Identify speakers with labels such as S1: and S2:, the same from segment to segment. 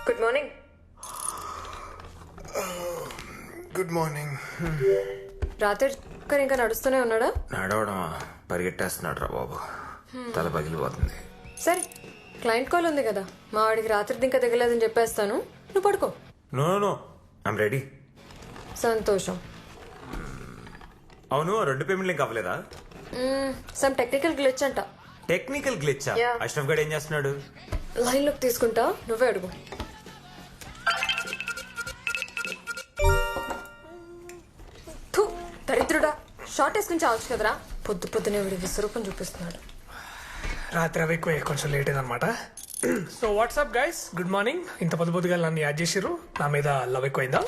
S1: Good morning.
S2: Good morning.
S1: రాత్రి ఇంకా నడుస్తూనే ఉన్నాడా?
S2: నడవడమా, పరిగెట్టేస్తున్నాడు రా బాబు. తల పగిలిపోతుంది.
S1: సరే, క్లయింట్ కాల్ ఉంది కదా, మా వాడికి రాత్రి ఇంకా దిగలేదని చెప్పేస్తాను, నువ్వు పడుకో.
S2: No no, I'm ready.
S1: సంతోషం.
S2: అవును, 2 పేమెంట్లు ఇంకా అవ్వలేదా?
S1: సమ్ టెక్నికల్ గ్లిచ్ అంట.
S2: Technical glitch?
S1: Yeah.
S2: అష్రఫ్ గడ్ ఏం చేస్తున్నాడు?
S1: లైన్లోకి తీసుకుంటా, నువ్వే అడుగు. థు, దరిద్రుడా, షార్ట్ వేసుకుని చావచ్చు కదరా. పొద్దు పొద్దునే వీడి విశ్వరూపం చూపిస్తున్నాడు.
S3: రాత్రి అవి ఎక్కువ, కొంచెం లేట్ అయిందనమాట. So WhatsApp guys, good morning. ఇంత పొద్దు పొద్దుగా నన్ను యాడ్ చేసిర్రు, నా మీద లవ్ ఎక్కువైందా?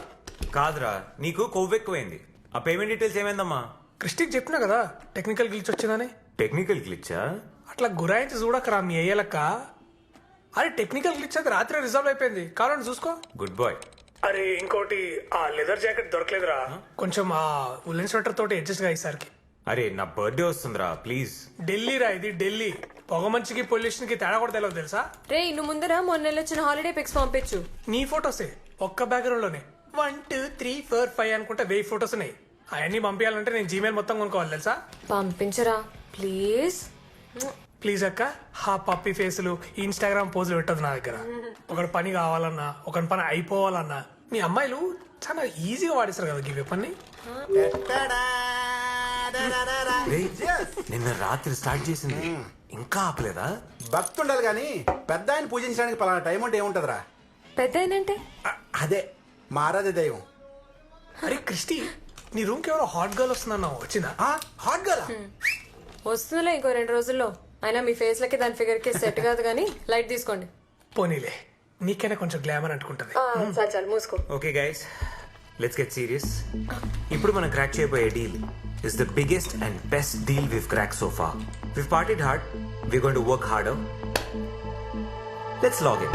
S2: కాదురా, నీకు కొవ్వు ఎక్కువైంది. ఆ పేమెంట్ డీటెయిల్స్ ఏమైందమ్మా?
S3: క్రిస్టిక్ చెప్పినా కదా టెక్నికల్ గ్లిచ్ వచ్చిందని.
S2: టెక్నికల్ గ్లిచ్చా?
S3: అట్లా గురాయించి చూడకరా మీ అయ్యలక్క. అరే టెక్నికల్ గ్లిచ్ అది రాత్రి రిజర్వ్ అయిపోయింది, కావాలని చూసుకో.
S2: Good boy.
S3: అరే ఇంకోటి, ఆ లెదర్ జాకెట్ దొరకలేదురా, కొంచెం ఆ ఉలెన్ స్వెటర్ తోటి అడ్జస్ట్ గా ఈసారికి.
S2: అరే నా బర్త్డే వస్తుందిరా, ప్లీజ్.
S3: ఢిల్లీ రా ఇది, ఢిల్లీ. పొగ మంచికి పొల్యూషన్ కి తేడా కూడా తెలియదు తెలుసా?
S1: రే, నువ్వు ముందర మొన్న వచ్చిన హాలిడే పిక్స్ పంపించు.
S3: నీ ఫొటోసే ఒక్క బ్యాక్గ్రౌండ్ లోనే 1 2 3 4 5 అనుకుంటే 1000 ఫొటోస్ ఉన్నాయి. అవన్నీ పంపించాలంటే నేను జీమెయిల్ మొత్తం కొనుక్కోవాలి తెలుసా?
S1: పంపించరా ప్లీజ్.
S3: ప్లీజ్ అక్క, హా పప్పి ఫేసులు ఇన్స్టాగ్రామ్ పోజులు పెట్టదు నా దగ్గర. ఒకటి పని కావాలన్నా, ఒకటి పని అయిపోవాలన్నా మీ అమ్మాయిలు చాలా ఈజీగా వాడిస్తారు కదా ఈ పని.
S2: నిన్న రాత్రి స్టార్ట్ చేసింది, ఇంకా ఆపలేదా?
S4: భక్తి ఉండాలి కానీ పెద్ద ఆయన పూజించడానికి పలానా టైం అంటే ఏముంటదిరా?
S1: పెద్ద ఏంటంటే
S4: అదే మా ఆరాధ్య దైవం.
S3: అరే క్రిస్టి, నీ రూమ్ కి ఎవరో హాట్ గర్ల్ వస్తుందన్నావు, వచ్చిందా?
S4: హాట్ గర్ల్
S1: వస్తుందిలే ఇంకో 2 రోజుల్లో. అయినా మీ ఫేస్ లకి దాని ఫిగర్ కి సెట్ కాదు కానీ లైట్ తీసుకోండి.
S3: పోనీలే, నీకైనా కొంచెం గ్లామర్ అంటుకుంటది.
S1: చాలు చాలు మూసుకో.
S2: Okay guys, let's get serious. ఇప్పుడు మనం క్రాక్ చేయబోయే deal is the biggest and best deal we've cracked so far. We've partied hard, we're going to work harder. Let's log in.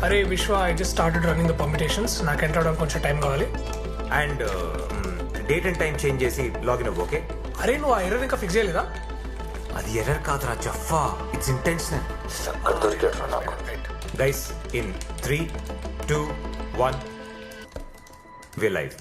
S3: అరే విశ్వ, I just started running the permutations. నాకు enter అవడానికి కొంచెం time కావాలి.
S2: And date and time change చేసి login అవ్వు, okay?
S3: అరే నువ్వు ఆ ఎర్రర్ ఇంకా ఫిక్స్ చేయలేదా?
S2: అది ఎర్రర్ కాదురా జఫా, it's intentional. Guys, in 3 2 1 we're live.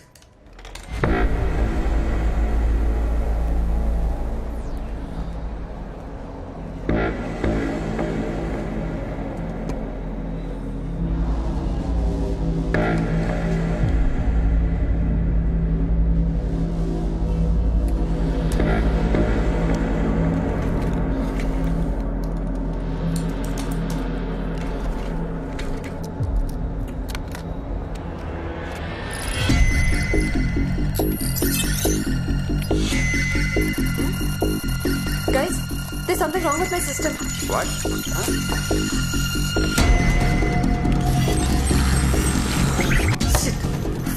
S1: Guys, there's something wrong with my system.
S2: What?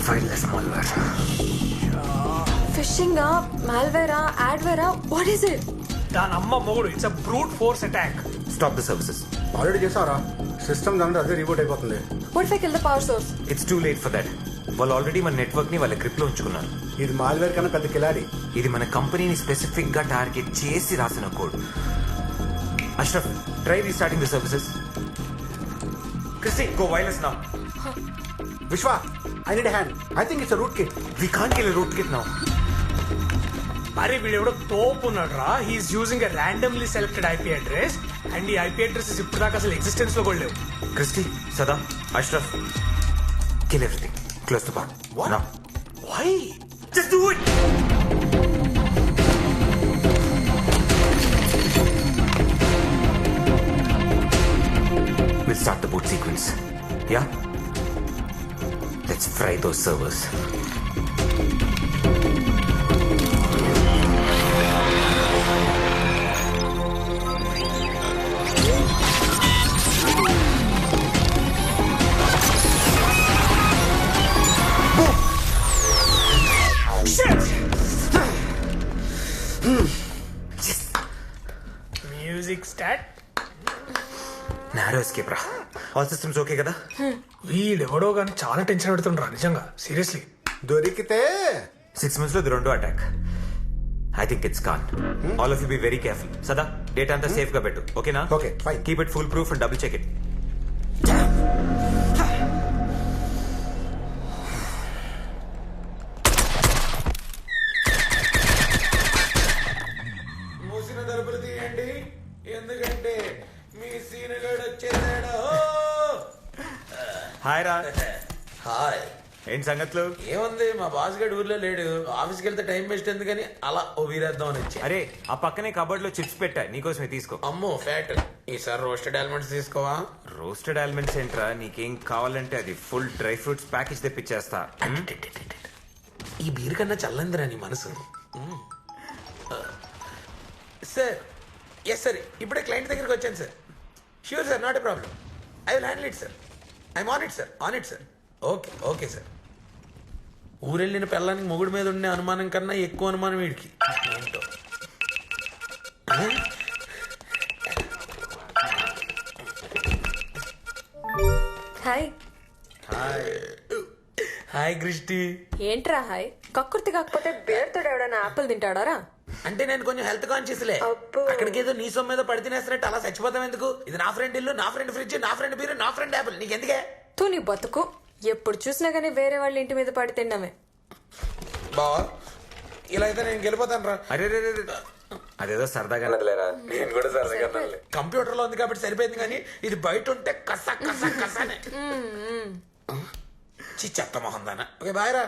S2: Fileless malware.
S1: Phishing, malware, adware, what is it?
S3: దాని అమ్మ మొగుడు, it's a brute force attack.
S2: Stop the services.
S4: Already చేసావరా? System దాంట్లో అదే report అయిపోతుంది.
S1: What if I kill the power source?
S2: It's too late for that. వాళ్ళు already మన network ని వాళ్ళ గ్రిప్ లో ఉంచుకున్నారు.
S4: ఇది మాల్వేర్ కన్నా పెద్ద కిలాడి.
S2: ఇది మన కంపెనీని స్పెసిఫిక్ గా టార్గెట్ చేసి రాసిన code. Ashraf, try restarting the services. Christy, go wireless now.
S4: Vishwa, I need hand. I think it's rootkit.
S2: We can't kill rootkit now.
S3: అరే వీడు ఎవడో తోపు ఉన్నాడు రా. He is using a randomly selected IP address and ఈ IP addresses ఇప్పుడు దాకా అసలు ఎగ్జిస్టెన్స్ లో కూడా లేవు.
S2: Christy, Sada, Ashraf, kill everything. Close the bar.
S4: What?
S2: Now.
S3: Why?
S2: Just do it! We'll start the boot sequence. Yeah? Let's fry those servers.
S3: Music start.
S2: Narrow escape రా. All systems okay కదా?
S3: వీడెవడో కానీ చాలా టెన్షన్ పెడుతుండ్రా నిజంగా, seriously.
S4: దొరికితే
S2: 6 months లో ఇది రెండో attack. I think it's gone. All of you be very careful. Sada, data అంతా సేఫ్ గా పెట్టు ఓకేనా?
S4: Okay, fine.
S2: Keep it full proof and double check it.
S5: మూసిన తలుపులు తీయండి, ఎందుకంటే మీ సీనుగాడు వచ్చేసాడు.
S2: హాయ్ రా.
S5: హాయ్.
S2: ఏంటి సంగతులు?
S5: ఏముంది, మా బాస్ గడు ఊర్లో లేడు. ఆఫీస్కి వెళ్తే టైం వేస్ట్ ఎందుకని అలా ఓ వీరేద్దామని వచ్చా.
S2: అరే ఆ పక్కనే కబోర్డ్ లో చిప్స్ పెట్టా, నీకోసమే తీసుకో.
S5: అమ్మో ఫ్యాట్. ఈసారి రోస్టెడ్ ఆల్మండ్స్ తీసుకోవా?
S2: రోస్టెడ్ ఆల్మండ్స్ ఏంట్రా, నీకేం కావాలంటే అది ఫుల్ డ్రై ఫ్రూట్స్ ప్యాకేజ్ తెప్పించేస్తా.
S5: ఈ బీర్ కన్నా చల్లందిరా నీ మనసు. సార్, ఎస్ సార్, ఇప్పుడే క్లయింట్ దగ్గరికి వచ్చాను sir. Sure sir, not a problem. I will handle it sir. I'm on it sir, on it sir. Okay okay sir. ఊరెళ్ళిన పిల్లానికి మొగుడు మీద ఉండే అనుమానం కన్నా ఎక్కువ అనుమానం వీడికి. ఏంటో.
S1: హాయ్.
S5: Hi Christy.
S1: ఏంట్రా హాయ్? కక్కుర్తి కాకపోతే బేర్తో ఎవడన్నా ఆపిల్ తింటాడారా?
S5: అంటే నేను కొంచెం హెల్త్ కాన్షియస్లే.
S1: అబ్బో.
S5: అక్కడికి ఏదో నీ సొమ్ము మీద పడి తినేస్తున్నట్టు అలా చచ్చిపోతాం ఎందుకు? ఇది నా ఫ్రెండ్ ఇల్లు, నా ఫ్రెండ్ ఫ్రిడ్జ్, నా ఫ్రెండ్ బీరు, నా ఫ్రెండ్ యాపిల్. నీకు ఎందుకే?
S1: తూ నీ బతుకు. ఎప్పుడు చూసినా గానీ వేరే వాళ్ళ ఇంటి మీద పడి తిన్నామే.
S5: బావా, ఇలా అయితే నేను గెలిపోతాను రా.
S2: అరే రే రే రే. అదేదో సరదాగా నదిలేరా.
S5: నేను కూడా సరదాగా కంప్యూటర్ లో ఉంది కాబట్టి సరిపోయింది, కానీ ఇది బయట ఉంటే కస కస కసనే. చెత్త మొహం దానా. ఓకే బాయ్ రా.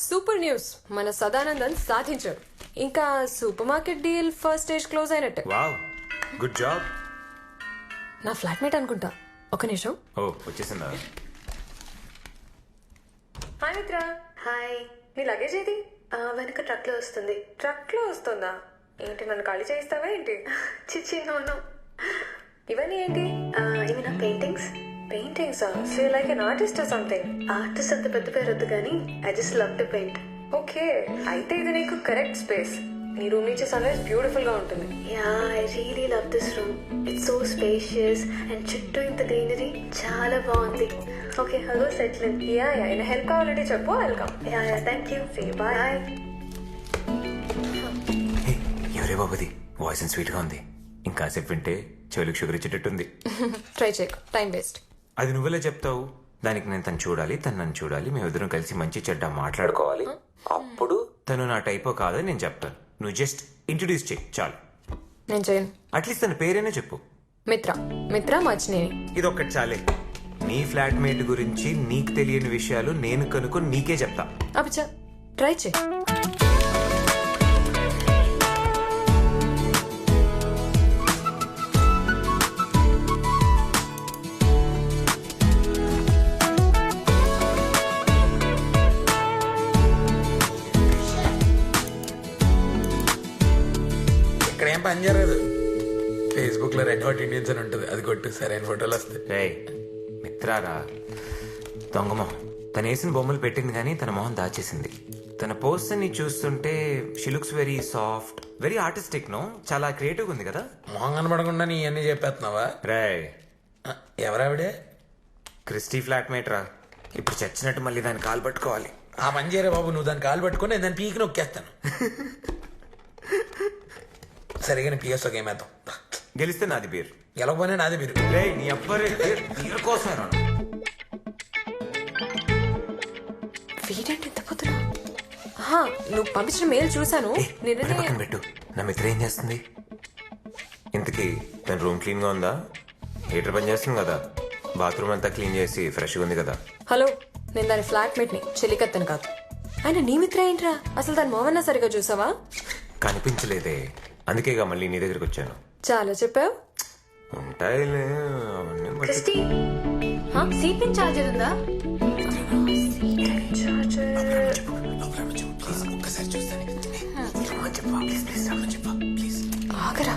S1: సూపర్ న్యూస్, మన సదానందన్ సాధించాడు. ఇంకా supermarket deal first stage close అయినట్టే.
S2: Wow, good job.
S1: నా ఫ్లాట్మేట్ అనుకుంటా. ఒక నిమిషం.
S2: ఓ వచ్చేసిందా?
S1: హాయ్ మిత్ర.
S6: హాయ్.
S1: నీ లగేజ్ ఏది?
S6: వెనక ట్రక్ లో వస్తుంది.
S1: ట్రక్ లో వస్తుందా? ఏంటి, నన్ను ఖాళీ చేయిస్తావా ఏంటి?
S6: చిచ్చి నోను.
S1: ఇవన్నీ ఏంటి?
S6: ఇవి నా paintings.
S1: Paintings. So like an artist or something.
S6: Artist అంత పెద్ద పేరు వద్దు కానీ I just love to paint.
S1: Okay, అయితే ఇది నీకు కరెక్ట్ స్పేస్. నీ రూమ్ నుంచి సన్ రైజ్ బ్యూటిఫుల్ గా ఉంటుంది.
S6: Yeah, I really love this room. It's so spacious and చుట్టూ ఇంత గ్రీనరీ చాలా బాగుంది. Okay, hello settle.
S1: Yeah yeah, ఇలా హెల్ప్ కావాలంటే చెప్పు, welcome.
S6: Yeah yeah, thank you.
S1: Say bye.
S2: Hey, ఎవరే బాబుది? వాయిస్ స్వీట్ గా ఉంది. ఇంకాసేపు వింటే చెవులకు షుగర్ ఇచ్చేటట్టుంది.
S1: ట్రై చేయకు, టైం వేస్ట్.
S2: అది నువ్వులే చెప్తావు. దానికి నేను తను చూడాలి, తను నన్ను చూడాలి, మేమిద్దరం కలిసి మంచి చెడ్డ మాట్లాడుకోవాలి. అప్పుడు తను నా టైపో కాదని నేను చెప్తాను. నువ్వు జస్ట్ ఇంట్రడ్యూస్ చేయి చాలు.
S1: నేను చేయను.
S2: అట్లీస్ట్ తన పేరేనే చెప్పు.
S1: మిత్ర. మిత్ర మచ్చినేని.
S2: ఇది ఒక్కటి చాలే. నీ ఫ్లాట్మేట్ గురించి నీకు తెలియని విషయాలు నేను కనుక్కొని నీకే చెప్తా.
S1: అబ్బా, ట్రై చేయి.
S5: ఇక్కడ ఏం పని జరగదు. ఫేస్బుక్ లో రెడ్ హాట్ ఇండియన్స్ అని ఉంటుంది, అది కొట్టు, సరైన ఫోటోలు వస్తాయి.
S2: రే మిత్రారా, దొంగమొహం. తను వేసిన బొమ్మలు పెట్టింది కానీ తన మొహం దాచేసింది. తన పోస్ట్ ని చూస్తుంటే she looks very soft, very artistic. No, చాలా క్రియేటివ్ ఉంది కదా.
S5: మొహం కనబడకుండా నీ అన్ని చెప్పేస్తున్నావా?
S2: రే
S5: ఎవరావిడే?
S2: క్రిస్టీ ఫ్లాట్మేట్ రా. ఇప్పుడు చచ్చినట్టు మళ్ళీ దాన్ని కాలు పట్టుకోవాలి.
S5: ఆ పని చేయరా బాబు, నువ్వు దాన్ని కాలు పట్టుకొని నేను దాన్ని పీకి నొక్కేస్తాను. సరిగా పిఎస్ ఒక ఏమేద్దాం.
S2: గెలిస్తే నాది బీర్,
S5: గెలవకపోయినా నాదే మీరు.
S2: రే నీ అబ్బరే బీర్ కోసం రా.
S1: వీడేంటి ఇంత పొద్దున? నువ్వు పంపించిన మెయిల్ చూసాను.
S2: పక్కన పక్కన పెట్టు. నా మిత్ర ఏం చేస్తుంది ఇంతకీ? తన రూమ్ క్లీన్ గా ఉందా? హీటర్ పని చేస్తుంది కదా, బాత్రూమ్ అంతా క్లీన్ చేసి ఫ్రెష్గా ఉంది కదా.
S1: హలో, నేను దాని ఫ్లాట్మేట్ ని, చెలికత్తను కాదు. ఆయన నీ మిత్ర ఏంట్రా? అసలు దాని మోహన్నా సరిగా చూసావా?
S2: కనిపించలేదే, అందుకేగా మళ్ళీ నీ దగ్గరికి వచ్చాను.
S1: చాలా చెప్పావు.
S2: ఉంటాయిలే అవన్నీ బట్టి.
S6: క్రిస్టీ, సీట్ పిన్ చార్జర్ ఉందా?
S1: ఆగరా,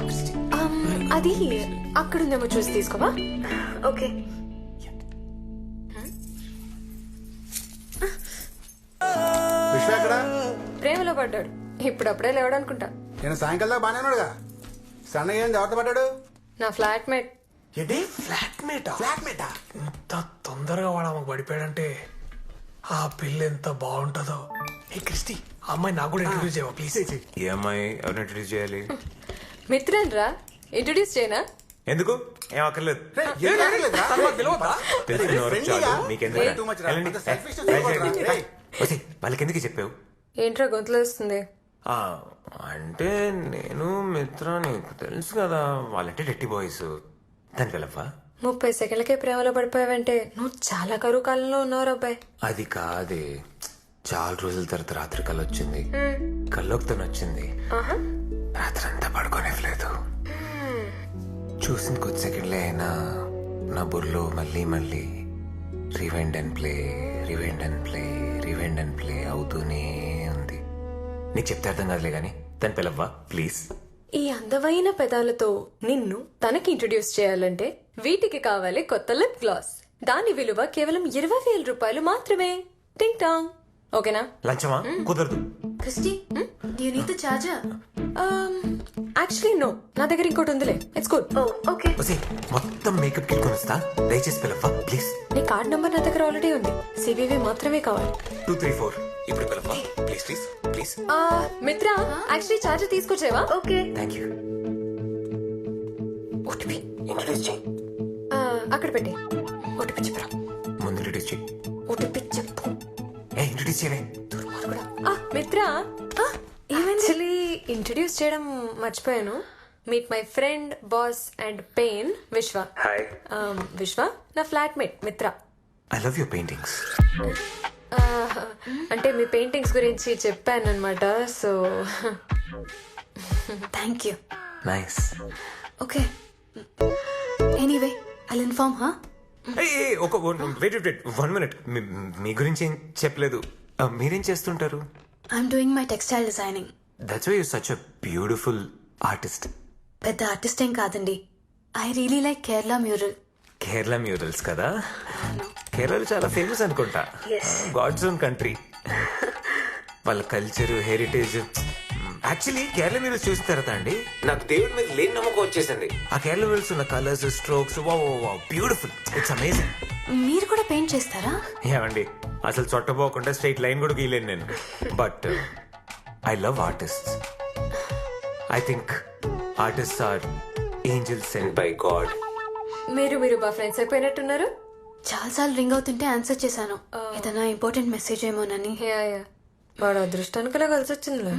S1: అది అక్కడుందేమో చూసి తీసుకోవా.
S6: ఓకే.
S4: విశ్వ ఎక్కడ?
S1: ప్రేమలో పడ్డాడు, ఇప్పుడప్పుడే లేవడనుకుంటా.
S4: నేను సాయంకాలం దాకా బాగానే ఉన్నాడుగా. సన్నగా ఏంది, ఎవరితో పడ్డాడు?
S1: నా ఫ్లాట్మేట్.
S5: ఏంటి ఫ్లాట్మేటా? ఫ్లాట్మేటా?
S3: ఇంత తొందరగా వాడు ఆమెకు పడిపోయాడంటే ఆ పిల్ల ఎంత బాగుంటుందో. ఏ క్రిస్టీ, ఆ అమ్మాయి నాకు కూడా ఇంట్రడ్యూస్ చేయవా ప్లీజ్?
S2: ఈ అమ్మాయి ఎవరిని ఇంట్రడ్యూస్ చేయాలి?
S1: మిత్రన్ రా, ఇంట్రొడ్యూస్ చేయనా?
S2: ఎందుకు? ఏం అక్కర్లేదు. తెలిసిన వరకు చాలు. మీకెందుకు? వెళ్ళండి. వచ్చి వాళ్ళకెందుకు చెప్పావు?
S1: ఏంట్రా గొంతులో వస్తుంది?
S2: ఆ, అంటే నేను మిత్ర నీకు తెలుసు కదా, వాళ్ళంటే డెట్టి బాయ్స్. దానికి వెళ్ళవా?
S1: 30 సెకండ్లకే ప్రేమలో పడిపోయావంటే నువ్వు చాలా కరువు కాలంలో ఉన్నావు అబ్బాయి.
S2: అది కాదే, చాలా రోజుల తర్వాత రాత్రి కళ్ళు వచ్చింది. కళ్ళొక్తను వచ్చింది. రాత్రి అంతా పడుకోనివ్వలేదు. చూసిన కొద్ది సెకండ్లే అయినా నా బుర్రలో మళ్ళీ మళ్ళీ rewind and play, rewind and play, rewind and play అవుతూనే ఉంది. నీకు చెప్తే అర్థం కాదులే గాని దాని పిలవ్వా ప్లీజ్.
S1: ఈ అందమైన పెదాలతో నిన్ను తనకి ఇంట్రొడ్యూస్ చేయాలంటే వీటికి కావాలి కొత్త లిప్ గ్లాస్. దాని విలువ కేవలం 20,000 రూపాయలు మాత్రమే. టింగ్ టాంగ్. ఓకేనా?
S2: లంచమా? కుదరదు.
S6: Christy, do you need the charger?
S1: Actually no, నా దగ్గర ఇంకోటి ఉందిలే. It's good.
S6: Oh, okay.
S2: వసే మొత్తం మేకప్ కిట్ కొనిస్తా, దయచేసి పిలవ్వా ప్లీజ్.
S1: నీ కార్డ్ నంబర్ నా దగ్గర ఆల్రెడీ ఉంది. సివివి మాత్రమే కావాలి.
S2: 234 ఇప్పుడు పిలవ్వా please please please.
S1: Mitra, actually charger తీసుకొచ్చేవా?
S6: Okay.
S2: Thank you. OTP introduce చేయి.
S1: అక్కడ పెట్టి ఓటీపీ చెప్పరా.
S2: ముందు ఇంట్రడ్యూస్ చేయి.
S1: ఓటీపీ చెప్పు.
S2: ఇంట్రడ్యూస్ చేయలే.
S1: మిత్ర, యాక్చువల్లీ ఇంట్రడ్యూస్ చేయడం మర్చిపోయాను. Meet my friend, boss and pain, విశ్వ.
S2: హాయ్.
S1: విశ్వ నా ఫ్లాట్మేట్ మిత్ర.
S2: I love your paintings.
S1: అంటే మీ పెయింటింగ్స్ గురించి చెప్పాను అనమాట. So
S6: Thank you.
S2: Nice.
S6: Okay. Anyway, I'll inform her.
S2: ఒక వెయిట్ 1 minute. మీ గురించి ఏం చెప్పలేదు. మీరేం చేస్తుంటారు?
S6: I'm doing my textile designing.
S2: That's why you such a beautiful artist.
S6: పెద్ద ఆర్టిస్ట్ ఏం కాదండి. I really like Kerala mural.
S2: Kerala murals కదా? కేరళ చాలా ఫేమస్ అనుకుంటా. God's own country. వాళ్ళ culture, heritage. Actually Kerala murals చూసిన తర్వాత అండి నాకు దేవుడి మీద లేని నమ్మకం వచ్చేసింది. ఆ కేరళ మ్యూరల్స్ ఉన్న colours, strokes, beautiful. It's amazing.
S6: మీరు కూడా పెయింట్ చేస్తారా?
S2: ఏమండి అసలు చొట్టపోకుండా స్ట్రైట్ లైన్ కూడా గీయలేను నేను. But I love artist. I think artist are angels sent by God.
S1: మీరు బా ఫ్రెండ్స్ అయిపోయినట్టున్నారు.
S6: చాలాసార్లు రింగ్ అవుతుంటే ఆన్సర్ చేశాను. ఏదైనా ఇంపార్టెంట్ మెసేజ్ ఏమోనని.
S1: యా వాడు అదృష్టానికిలా కలిసి వచ్చిందిలే.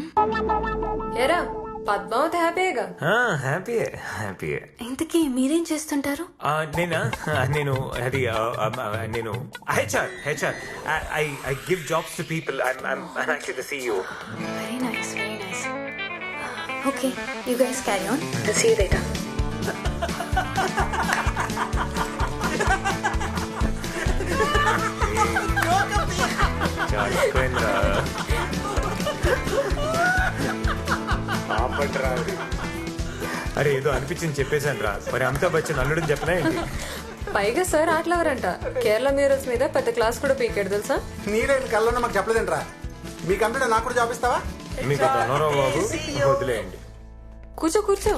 S1: ఏరా పద్మావతి హ్యాపీగా?
S2: హ్యాపీయే హ్యాపీయే.
S6: ఇంతకీ మీరేం చేస్తుంటారు?
S2: నేను అది నేను HR. I give jobs to people. I'm actually the CEO.
S6: Very nice, very nice. Okay, you guys carry on. I'll see you later.
S2: అరే ఏదో అనిపించింది చెప్పేశాను రా. మరి అమితాబ్ బచ్చన్ అల్లుడని చెప్పలే ఏంటి?
S1: పైగా సార్ ఆటలవరంట. కేరళ మ్యూరల్స్ మీద పెద్ద క్లాస్ కూడా పీకాడు తెలుసా?
S4: నీరేం కళ్ళలో మాకు చెప్పలేదంట్రా. మీ కంప్యూటర్ నాకు కూడా జాబ్ ఇస్తావా?
S2: మీకు ధనోరా బాబు వదిలేయండి.
S1: కూర్చో.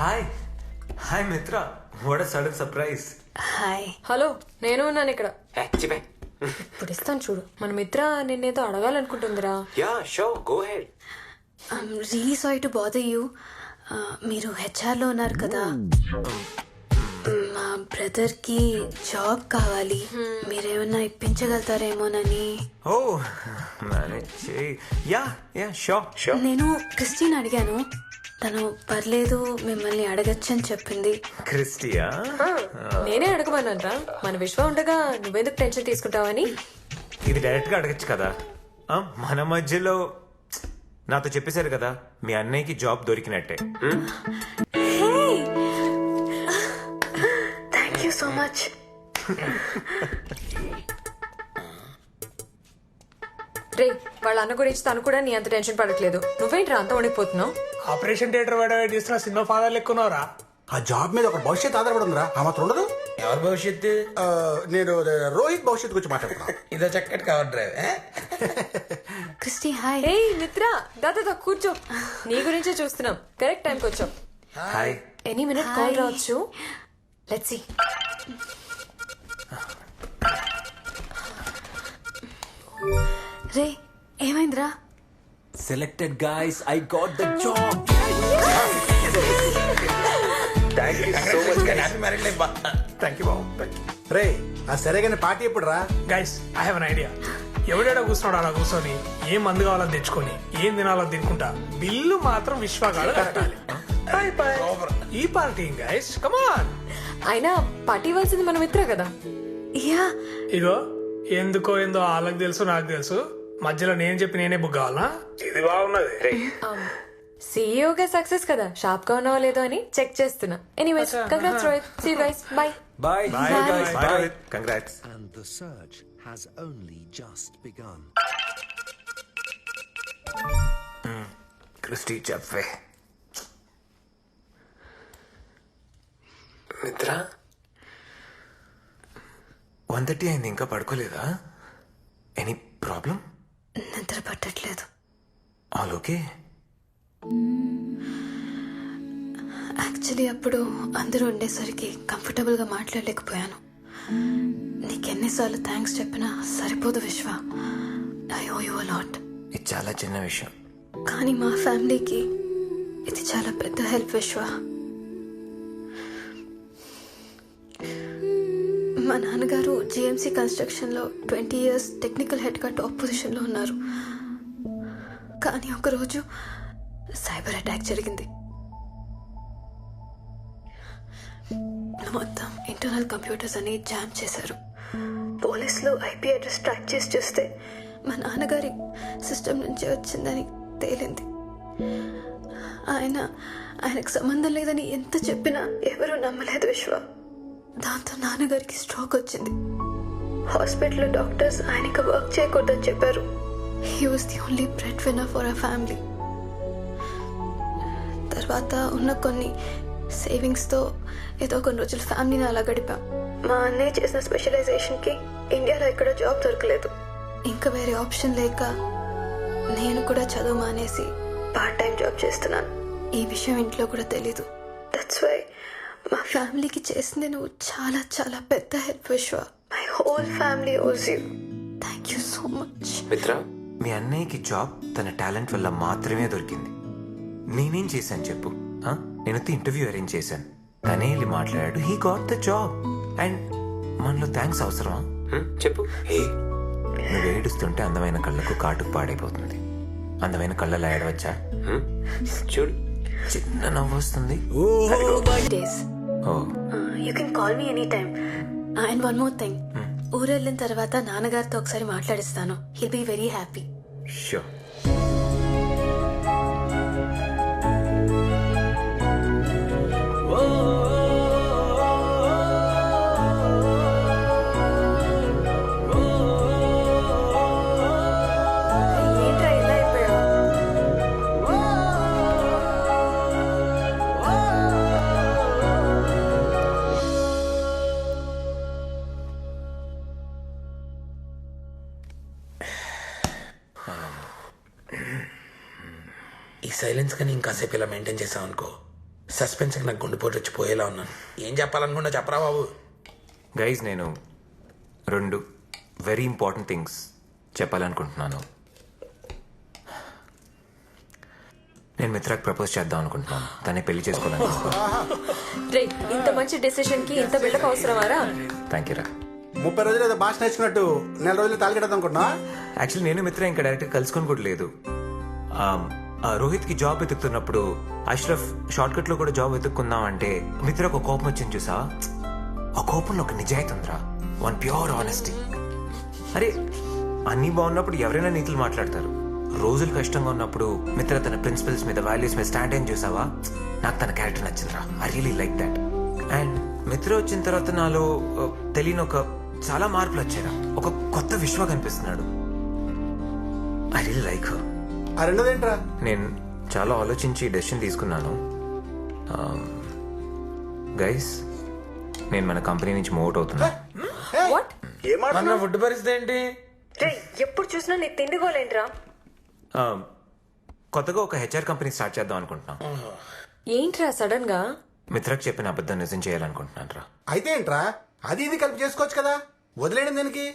S2: హాయ్ మిత్ర. What a sudden surprise.
S6: Hi.
S1: Hello, నేను ఉన్నాను ఇక్కడ.
S2: చెప్పే.
S1: ఇప్పుడు ఇస్తాను చూడు. మన మిత్ర నిన్నేదో అడగాలనుకుంటుందిరా.
S2: Yeah sure, go ahead.
S6: I'm really sorry to bother you. మీరు హెచ్ఆర్లో ఉన్నారు కదా. మా బ్రదర్కి జాబ్ కావాలి. మీరేమన్నా ఇప్పించగలుగుతారేమోనని.
S2: ఓ మేనేజ్ చేయి. Yeah sure.
S6: నేను క్రిస్టిన్ అడిగాను. తను పర్లేదు మిమ్మల్ని అడగచ్చని చెప్పింది.
S2: క్రిస్టియా?
S1: నేనే అడగమన్నానరా. మన విశ్వ ఉండగా నువ్వెందుకు టెన్షన్ తీసుకుంటావని.
S2: ఇది డైరెక్ట్ గా అడగచ్చు కదా. మన మధ్యలో నాతో చెప్పేశారు కదా మీ అన్నయ్యకి జాబ్ దొరికినట్టే.
S6: Thank you so much.
S1: రే, వాళ్ళ అన్న గురించి తను కూడా నీ అంత టెన్షన్ పడట్లేదు. నువ్వేంట్రా అంత వణికిపోతున్నావు?
S3: ఆపరేషన్ థియేటర్ వాడు చేస్తున్న సినిమా ఫాదర్ లెక్కున్నారా?
S4: ఆ జాబ్ మీద ఒక భవిష్యత్తు ఆధారపడి ఉందిరా. ఆ మాత్రం ఉండదు.
S5: ఎవరి భవిష్యత్తు?
S4: నేను రోహిత్ భవిష్యత్తు గురించి మాట్లాడుతున్నా.
S5: ఇదో చక్కటి కవర్ డ్రైవ్.
S6: Christy hi.
S1: ఏ మిత్ర, దాదా కూర్చో. నీ గురించే చూస్తున్నాం. కరెక్ట్ టైంకి వచ్చాం.
S2: హాయ్.
S1: ఎనీ మినిట్ కాల్ రావచ్చు. Let's see.
S6: రే ఏమైందిరా?
S7: Selected guys, I got the job.
S2: Thank you so much
S5: happy marriage life బా.
S2: థ్యాంక్ యూ బాబు థ్యాంక్ యూ.
S4: రే ఆ సరే కానీ పార్టీ ఎప్పుడు రా?
S3: Guys I have an idea. ఎవడేడా కూర్చున్నాడు అలా కూర్చొని ఏం మందు కావాలో తెచ్చుకొని ఏం తినాలో తినుకుంటా బిల్లు మాత్రం విశ్వగాడు కట్టాలి. ఈ పార్టీ గైస్ కమాన్.
S1: అయినా పార్టీ ఇవ్వాల్సింది మన మిత్ర కదా.
S6: యా
S3: ఇగో ఎందుకో ఏందో వాళ్ళకి తెలుసు నాకు తెలుసు, మధ్యలో నేను చెప్పి నేనే బుక్ కావాలా? ఇది బాగున్నది.
S1: సీఈఓగా సక్సెస్ కదా, షాప్ గా ఉన్నావో లేదో అని చెక్ చేస్తున్నా. Anyways congrats Rohit, see you guys, bye.
S2: Bye
S1: Bye.
S2: Bye congrats.
S7: And the search has only just begun.
S2: Christy చెప్పే. మిత్ర 1:30 అయింది, ఇంకా పడుకోలేదా? Any problem?
S6: నిద్ర పట్టట్లేదు.
S2: All okay?
S6: యాక్చువల్లీ అప్పుడు అందరూ ఉండేసరికి కంఫర్టబుల్గా మాట్లాడలేకపోయాను. నీకెన్నిసార్లు థ్యాంక్స్ చెప్పినా సరిపోదు Vishwa. I owe you a lot.
S2: ఇది చాలా చిన్న విషయం.
S6: కానీ మా ఫ్యామిలీకి ఇది చాలా పెద్ద హెల్ప్ విశ్వ. మా నాన్నగారు జిఎంసీ కన్స్ట్రక్షన్లో 20 years టెక్నికల్ హెడ్గా టాప్ పొజిషన్లో ఉన్నారు. కానీ ఒకరోజు సైబర్ అటాక్ జరిగింది. మొత్తం ఇంటర్నల్ కంప్యూటర్స్ అని జామ్ చేశారు. పోలీసులు ఐపీ అడ్రస్ ట్రాక్ చేసి చూస్తే మా నాన్నగారి సిస్టమ్ నుంచి వచ్చిందని తేలింది. ఆయనకు సంబంధం లేదని ఎంత చెప్పినా ఎవరూ నమ్మలేదు విశ్వ. దాంతో నాన్నగారికి స్ట్రోక్ వచ్చింది. హాస్పిటల్లో డాక్టర్స్ ఆయనకి వర్క్ చేయకూడదని చెప్పారు. He was the only bread winner for our family. తర్వాత ఉన్న కొన్ని సేవింగ్స్తో ఏదో కొన్ని రోజులు ఫ్యామిలీని అలా గడిపాం. మా అన్నయ్య చేసిన స్పెషలైజేషన్కి ఇండియాలో ఎక్కడ జాబ్ దొరకలేదు. ఇంకా వేరే ఆప్షన్ లేక నేను కూడా చదువు మానేసి పార్ట్ టైం జాబ్ చేస్తున్నాను. ఈ విషయం ఇంట్లో కూడా తెలీదు. దట్స్ వై మా ఫ్యామిలీకి చేసింది నువ్వు చాలా చాలా పెద్ద హెల్ప్ విశ్వ. మై హోల్ ఫ్యామిలీ ఓస్ you. Thank you so much.
S2: మిత్ర, మీ అన్నయ్యకి జాబ్ తన టాలెంట్ వల్ల మాత్రమే దొరికింది. నేనేం చేశాను చెప్పు? నేను ఇంటర్వ్యూ అరేంజ్ చేశాను, తనే వెళ్ళి మాట్లాడాడు, he got the job. And మనలో థ్యాంక్స్ అవసరమా చెప్పు? నువ్వు ఏడుస్తుంటే అందమైన కళ్ళకు కాటుకు పాడైపోతుంది. అందమైన కళ్ళలా ఏడవచ్చా? చూడు, చిన్న నవ్వు వస్తుంది.
S6: Birthdays
S2: oh
S6: you can call me any time. And one more thing, ఊరెళ్ళిన తర్వాత నాన్నగారితో ఒకసారి మాట్లాడిస్తాను. He'll be very happy.
S2: Sure.
S1: ఏంట్రా ఇలా అయిపోయావు?
S5: ఈ సైలెన్స్ కానీ ఇంకాసేపు ఇలా మెయింటైన్ చేసాం అనుకో, సస్పెన్స్ నాకు గుండెపోటు వచ్చి పోయేలా ఉన్నాను. ఏం చెప్పాలనుకున్నా చెప్పరా బాబు.
S2: గైజ్, నేను 2 వెరీ ఇంపార్టెంట్ థింగ్స్ చెప్పాలనుకుంటున్నాను. నేను మిత్రాకి ప్రపోజ్ చేద్దాం అనుకుంటున్నాను. తనే పెళ్లి చేసుకోవాలనుకుంటున్నాను.
S1: రే, ఇంత మంచి డెసిషన్ కి ఇంత బిల్డప్ అవసరమారా?
S2: థ్యాంక్ యూ రా.
S4: 30 రోజులు ఏదో భాష నేర్చుకున్నట్టు 4 రోజులు తాలికెడదాం అనుకుంటున్నా.
S2: యాక్చువల్లీ నేను మిత్ర ఇంకా డైరెక్ట్గా కలుసుకొని కూడా లేదు. రోహిత్కి జాబ్ వెతుకుతున్నప్పుడు అష్రఫ్ షార్ట్ కట్ లో కూడా జాబ్ వెతుక్కుందాం అంటే మిత్ర ఒక కోపం వచ్చింది చూసా. ఆ కోపంలో ఒక నిజాయితీ ఉందిరా, వన్ ప్యూర్ ఆనెస్టీ. అరే, అన్నీ బాగున్నప్పుడు ఎవరైనా నీతులు మాట్లాడతారు. రోజులు కష్టంగా ఉన్నప్పుడు మిత్ర తన ప్రిన్సిపల్స్ మీద, వాల్యూస్ మీద స్టాండ్ అయిన చూసావా. నాకు తన క్యారెక్టర్ నచ్చిందిరా. I really like that. And Mitra వచ్చిన తర్వాత నాలో తెలియని చాలా మార్పులు వచ్చారా. ఒక కొత్త విశ్వ కనిపిస్తున్నాడు. I really like her.
S4: ఆ రెండోదేంట్రా?
S2: నేను చాలా ఆలోచించి డెసిషన్ తీసుకున్నాను. గైస్, నేను మన కంపెనీ నుంచి మూవ్ అవుట్ అవుతున్నా.
S1: వాట్?
S5: మన ఫుడ్ పరిస్థితి ఏంటి?
S1: రే, ఎప్పుడు చూసినా నీ తిండిగోలేంట్రా?
S2: కొత్తగా ఒక హెచ్ఆర్ కంపెనీ స్టార్ట్ చేద్దాం అనుకుంటున్నాం.
S1: ఏంట్రా సడన్ గా?
S2: మిత్రకు చెప్పిన అబద్ధం నిజం చేయాలనుకుంటున్నాను రా.
S4: అయితే ఏంట్రా, అది ఇది కలిపి చేసుకోవచ్చు కదా, వదిలేయడం దానికి.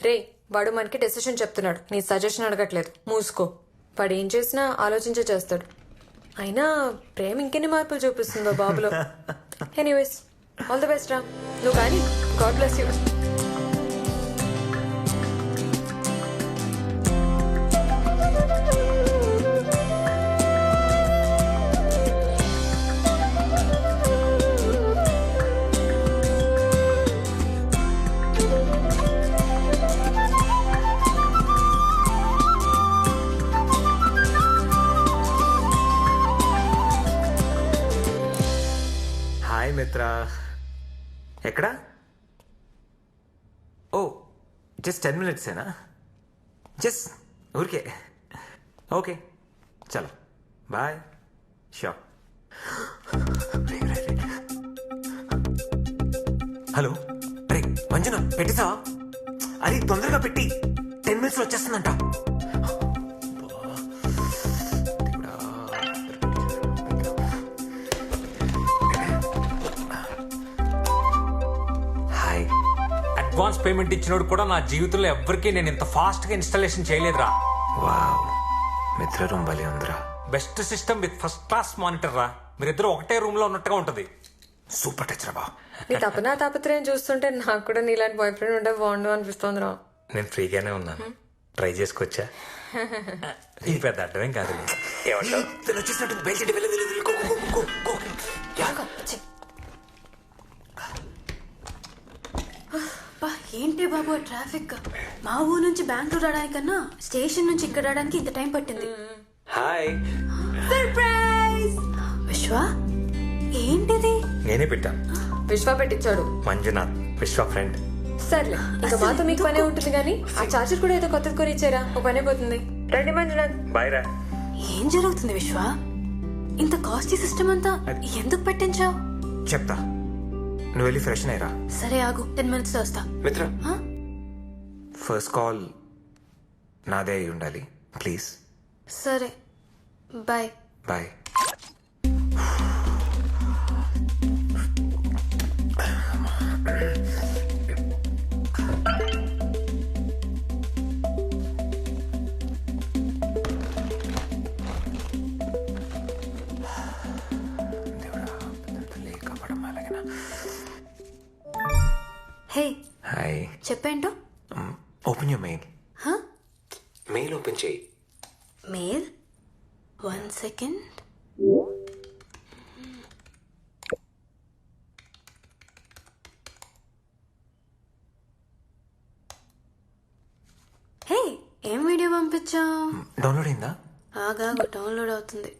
S1: రే, వాడు మనకి డెసిషన్ చెప్తున్నాడు, నీ సజెషన్ అడగట్లేదు. మూసుకో. వాడు ఏం చేసినా ఆలోచించే చేస్తాడు. అయినా ప్రేమ ఇంకెన్ని మార్పులు చూపిస్తుందో బాబులో. ఎనీవేస్, ఆల్ ది బెస్ట్ రా. నువ్వు కానీ గాడ్ బ్లెస్ యూ.
S2: హాయ్ మిత్ర. ఎక్కడా? ఓ జస్ట్ 10 minutesేనా? జస్ట్ ఊరికే. ఓకే చలో బాయ్. షూర్. హలో అరే మంజున పెట్టిసా? అరే తొందరగా పెట్టి 10 minutesలో వచ్చేస్తుందంట. హాయ్.
S8: అడ్వాన్స్ పేమెంట్ ఇచ్చినోడు కూడా నా జీవితంలో ఎవ్వరికీ నేను ఇంత ఫాస్ట్ గా ఇన్స్టాలేషన్ చేయలేదురా.
S2: వావ్, మిత్ర రూమ్ భలే ఉందిరా.
S8: Best system with first class monitor రా. మీరిద్దరు ఒకటే రూమ్ లో ఉన్నట్టుగా ఉంటది.
S2: సూపర్ టచ్ రా బా.
S1: నీ తపనా తాపత్రయం చూస్తుంటే నాకు కూడా నీలాంటి బాయ్ ఫ్రెండ్ ఉంటే బాగుండు అనిపిస్తుంది రా.
S8: నేను ఫ్రీగానే ఉన్నాను, ట్రై చేసుకోవచ్చా? ఈ పెద్ద అడ్డమేం కాదు. ఏమంటావు?
S2: వచ్చేసినట్టు బయలుదేరి వెళ్ళి
S6: ఏంటి బాబు ట్రాఫిక్? మా ఊరు నుంచి బెంగళూరు రావడానికన్నా స్టేషన్ నుంచి ఇక్కడ రావడానికి ఇంత టైం పట్టింది.
S8: హాయ్.
S6: సర్ప్రైజ్! విశ్వ, ఏంటిది?
S8: నేనే పెట్టాను.
S1: విశ్వ పెట్టించాడు.
S8: మంజునాథ్, విశ్వ ఫ్రెండ్.
S1: సర్లే, ఇంకా మాతో మీకు పనే ఉంటుంది కానీ ఆ చార్జర్ కూడా ఏదో కొత్తది కొని ఇచ్చారా, ఒక పనే పోతుంది. రండి మంజునాథ్.
S8: బాయ్ రా.
S6: ఏం జరుగుతుంది విశ్వ? ఇంత కాస్ట్లీ సిస్టమ్ అంతా ఎందుకు పెట్టించావు?
S2: చెప్తా, నువ్వు వెళ్ళి ఫ్రెష్ అయ్యరా.
S6: సరే ఆగు, 10 minutes లో వస్తా.
S2: మిత్ర,
S6: ఆ?
S2: ఫస్ట్ కాల్ నాదే అయి ఉండాలి ప్లీజ్.
S6: సరే బాయ్.
S2: బాయ్.
S6: Hey,
S2: hi.
S6: చెప్పేంటో.
S2: Open your mail. Mail open చేయి.
S6: Mail 1 second. హే, ఏం వీడియో పంపించావు?
S2: డౌన్లోడ్ అయిందా?
S6: ఆగా డౌన్లోడ్ అవుతుంది.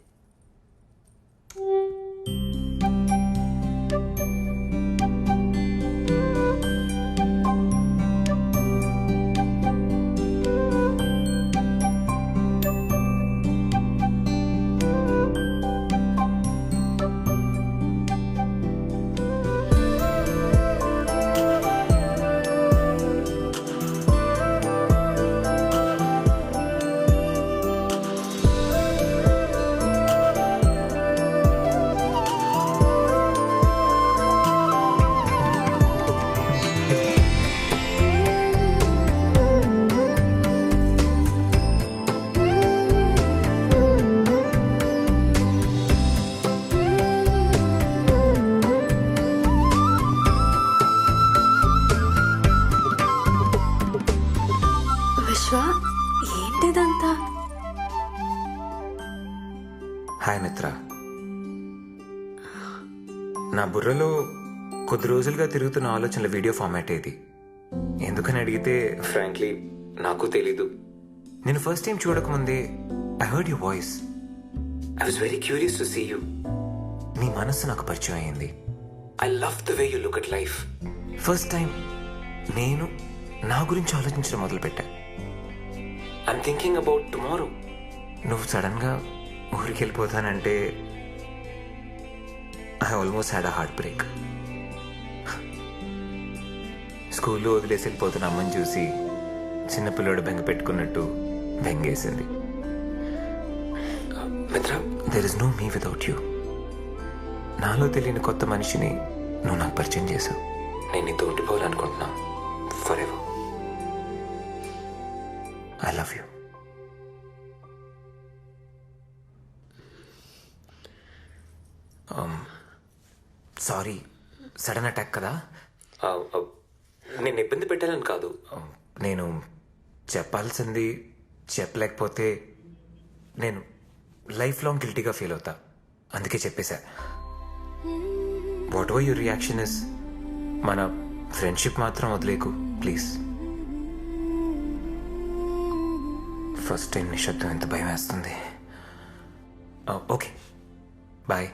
S6: విశ్వ, ఏంటిదంతా?
S2: హాయ్ మిత్ర. నా బుర్రలో కొద్ది రోజులుగా తిరుగుతున్న ఆలోచనల వీడియో ఫార్మాట్ ఏది ఎందుకని అడిగితే ఫ్రాంక్లీ నాకు తెలీదు. నేను ఫస్ట్ టైం చూడకముందే I heard your voice. I was very curious to see you. నీ మనస్సు నాకు పరిచయం అయింది. I love the way you look at life. First time నేను నా గురించి ఆలోచించడం మొదలుపెట్టా. I'm thinking about tomorrow. నువ్వు సడన్గా ఊరికి వెళ్ళిపోతానంటే I almost had a heartbreak. స్కూల్లో వదిలేసి వెళ్ళిపోతున్న అమ్మని చూసి చిన్నపిల్లడు బెంగ పెట్టుకున్నట్టు బెంగేసింది. Mitra, there is no me without you. నాలో తెలియని కొత్త మనిషిని నువ్వు నాకు పరిచయం చేశావు. నేను నీతో ఉండిపోవాలనుకుంటున్నా forever. I love you. Sorry, sudden attack కదా. నేను ఇబ్బంది పెట్టాలని కాదు. నేను చెప్పాల్సింది చెప్పలేకపోతే నేను లైఫ్ లాంగ్ గిల్టీగా ఫీల్ అవుతా. అందుకే చెప్పేశా. Whatever your reaction is, మన ఫ్రెండ్షిప్ మాత్రం వదిలేకు ప్లీజ్. ఫస్ట్ టైం నిశ్శబ్దం ఎంత భయం వేస్తుంది. Okay bye.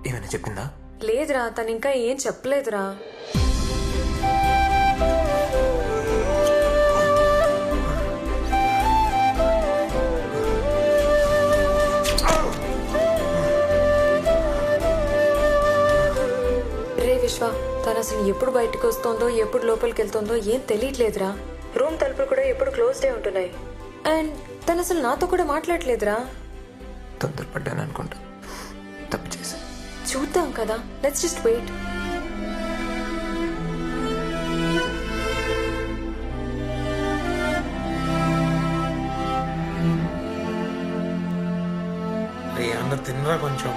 S2: ఏమైనా చెప్పిందా?
S1: లేదురా, తను ఇంకా ఏం చెప్పలేదురా. రే విశ్వ, తను అసలు ఎప్పుడు బయటకు వస్తుందో ఎప్పుడు లోపలికి వెళ్తుందో ఏం తెలియట్లేదురా. రూమ్ తలుపులు కూడా ఎప్పుడు క్లోజ్డే ఉంటున్నాయి. అండ్ తను అసలు నాతో కూడా మాట్లాడలేదురా.
S2: తొందరపడ్డాను అనుకుంటా, తప్పు చేశా.
S1: చూద్దాం కదా, లెట్స్ జస్ట్ వెయిట్.
S5: రే అన్న తినరా, కొంచెం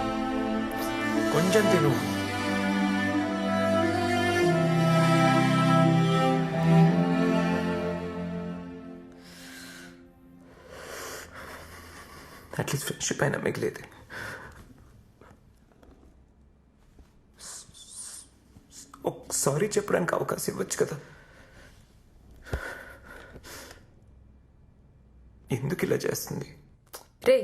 S5: కొంచెం తిను.
S2: అట్లీస్ట్ ఫ్రెండ్షిప్ అయినా మిగిలేదు. సారీ చెప్పడానికి అవకాశం ఇవ్వచ్చు కదా. ఎందుకు ఇలా చేస్తుంది?
S1: రే,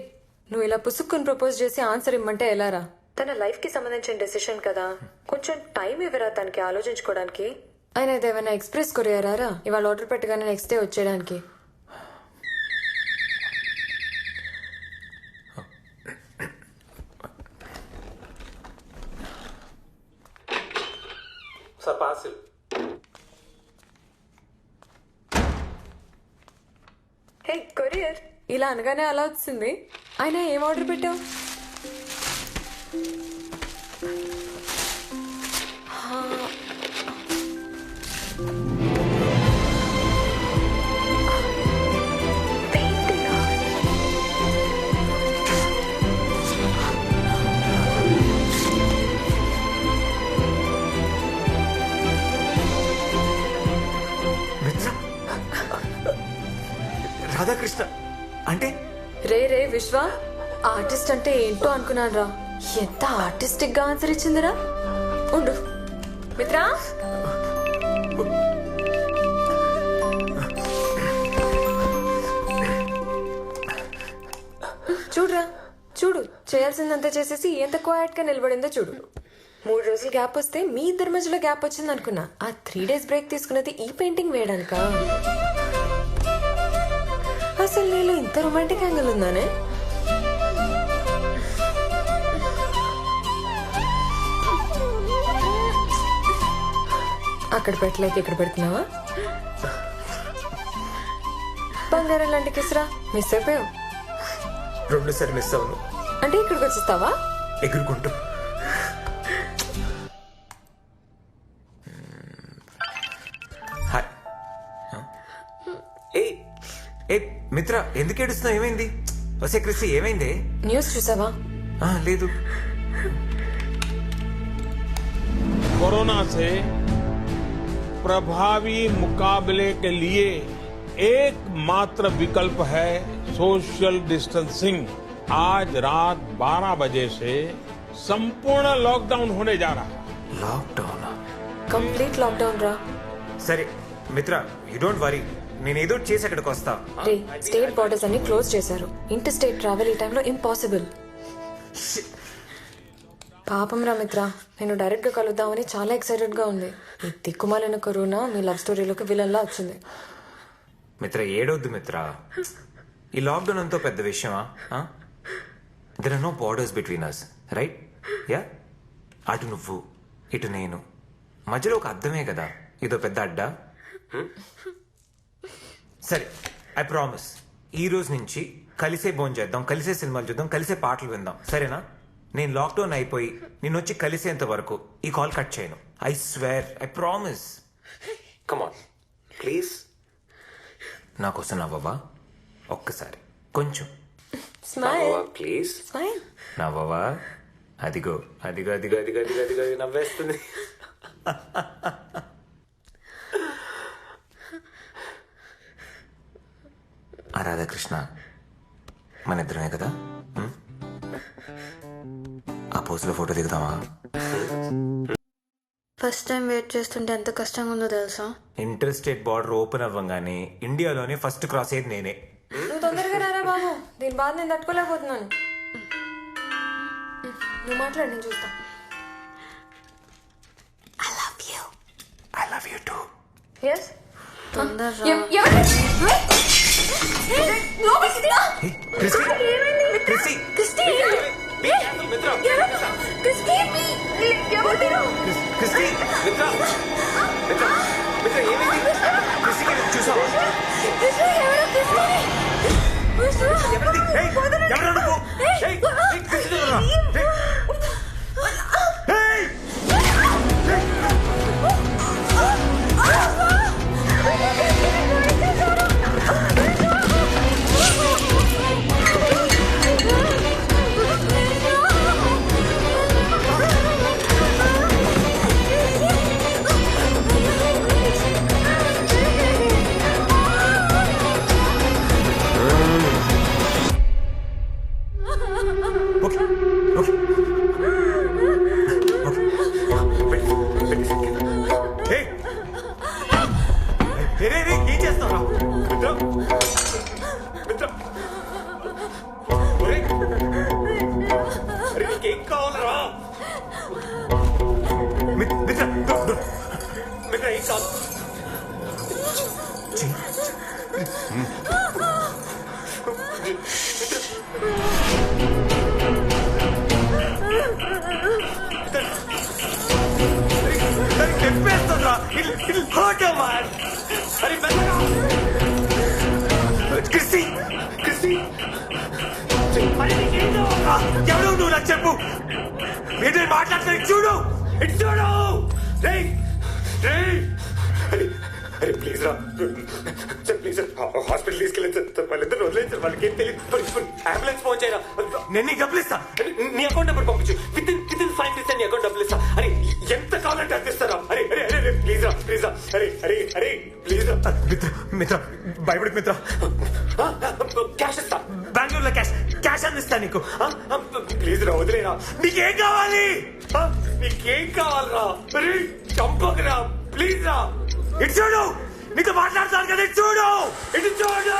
S1: నువ్వు ఇలా పుసుక్కుని ప్రపోజ్ చేసి ఆన్సర్ ఇమ్మంటే ఎలారా? తన లైఫ్ కి సంబంధించిన డెసిషన్ కదా, కొంచెం టైం ఇవ్వరా తనకి ఆలోచించుకోవడానికి. ఆయన ఏదైనా ఎక్స్ప్రెస్ కొరియారా ఇవాళ ఆర్డర్ పెట్టగానే నెక్స్ట్ డే వచ్చేయడానికి?
S8: Sir parcel.
S1: హే కొరియర్, ఇలా అనగానే అలా వచ్చింది. ఆయన ఏం ఆర్డర్ పెట్టావు?
S2: రాధాకృష్ణ అంటే?
S1: రే విశ్వ, ఆర్టిస్ట్ అంటే ఏంటో అనుకున్నాను రా. ఎంత ఆర్టిస్టిక్ గా ఆన్సర్ ఇచ్చిందిరా. ఉండు మిత్రా. చూడురా, చూడు, చేయాల్సిందంతా చేసేసి ఎంత క్వైట్ గా నిలబడిందో చూడు. 3 రోజులు గ్యాప్ వస్తే మీ ఇద్దరి మధ్యలో గ్యాప్ వచ్చింది అనుకున్నా. ఆ 3 days బ్రేక్ తీసుకున్నది ఈ పెయింటింగ్ వేయడానికా? అసలు నీలో ఇంత రొమాంటిక్ యాంగిల్ ఉందానే? అక్కడ పెట్టలేక ఇక్కడ పెడుతున్నావా? బంగారం లాంటి కిస్రా మిస్ అయిపోయావు.
S2: 2 సార్లు మిస్ అవును.
S1: అంటే ఇక్కడికి వచ్చిస్తావా
S2: ఎగురుకుంటూ? హాయ్. ఏ మిత్ర, ఎందుకు ఏడుస్తున్నావు? ఏమైంది? వసే క్రిస్టి, ఏమైంది?
S1: న్యూస్ చూసావా?
S2: లేదు.
S9: कोरोना से प्रभावी मुकाबले के लिए एकमात्र विकल्प है सोशल डिस्टेंसिंग। आज रात 12 बजे से संपूर्ण लॉकडाउन होने जा रहा है।
S2: లాక్డౌన్?
S1: కంప్లీట్ లాక్డౌన్ రా.
S2: సరే మిత్ర, యూ డోంట్ వరీ, నేను ఏదో చేసి అక్కడికి వస్తా.
S1: రే, స్టేట్ బార్డర్స్ అన్ని క్లోజ్ చేశారు. ఇంటర్ స్టేట్ ట్రావెల్ ఈ టైంలో ఇంపాసిబుల్. పాపం రా మిత్ర, నేను డైరెక్ట్ గా కలుద్దామని చాలా ఎక్సైటెడ్ గా ఉంది. ఈ తిక్కుమాలిన కరోనా మీ లవ్ స్టోరీలోకి విలన్ లా వచ్చింది.
S2: మిత్ర ఏడవద్దు మిత్ర, ఈ లాక్డౌన్ అంతా పెద్ద విషయమా? There are no borders between us, right? Yeah, అటు నువ్వు ఇటు నేను, మధ్యలో ఒక అర్థమే కదా, ఇదో పెద్ద అడ్డా. సరే, ఐ ప్రామిస్, ఈ రోజు నుంచి కలిసే భోజనం చేద్దాం, కలిసే సినిమాలు చూద్దాం, కలిసే పాటలు విందాం, సరేనా? నేను లాక్డౌన్ అయిపోయి నేను వచ్చి కలిసేంత వరకు ఈ కాల్ కట్ చేయను. I swear, I promise. Come on please. నా కోసం నవ్వవా ఒక్కసారి, కొంచెం
S1: స్మైల్
S2: ప్లీజ్.
S1: స్మైల్.
S2: నవ్వవా? అదిగో అదిగో అదిగో అదిగో అదిగో అదిగో నవ్వేస్తుంది. ఆ రాధాకృష్ణ మన ఇద్దరమే కదా? ఆ పోజులో ఫోటో దిగుదామా?
S6: ఫస్ట్ టైం వెయిట్ చేస్తుంటే ఎంత కష్టంగా ఉందో తెలుసా?
S2: ఇంటర్స్టేట్ బార్డర్ ఓపెన్ అవ్వగానే ఇండియాలోనే ఫస్ట్ క్రాస్ అయ్యేది నేనే.
S1: నువ్వు తొందరగా రారా బాబు, దీని బాధ నేను తట్టుకోలేకపోతున్నాను. నువ్వు మాట్లాడు, నేను చూస్తా.
S2: I love you too.
S1: Yes
S6: తొందరగా
S2: ఏం చేస్తావు? నీకేం కావాలరా? మిత్ర ఏం కాదు. చెప్పేస్తుందా? క్రిస్టి క్రిస్టి ఎవరు నువ్వు? నాకు చెప్పు. మీరు మాట్లాడుతున్నా చూడు, ఇటు చూడు. అరే ప్లీజ్ రా సార్, ప్లీజ్ సార్, హాస్పిటల్ తీసుకెళ్ళండి సార్. వాళ్ళిద్దరు వదిలేదు సార్, వాళ్ళకి ఏం తెలియదు. అంబులెన్స్ ఫోన్ చేయరా? నేను నీకు డబ్బులు ఇస్తా. నీ అకౌంట్ నెంబర్ పంపించు. విత్ ఇన్ 5 minutes నీ అకౌంట్ డబ్బులు ఇస్తా. అరే ఎంత కావాలంటే అందిస్తారా? అరే అరే అరే ప్లీజ్ రా, ప్లీజ్ రా. అరే అరే అరే ప్లీజ్ రా. మిత్ర భయపడి మిత్ర, క్యాష్ ఇస్తా. బెంగళూరులో క్యాష్ అందిస్తా నీకు. ప్లీజ్ రా, వదిలేరా. నీకేం కావాలి? నీకేం కావాలరా? అరే చంపకరా, ప్లీజ్ రా. ఇటు చూడు, నీతో మాట్లాడతాను కదా, ఇటు చూడు, ఇటు చూడు.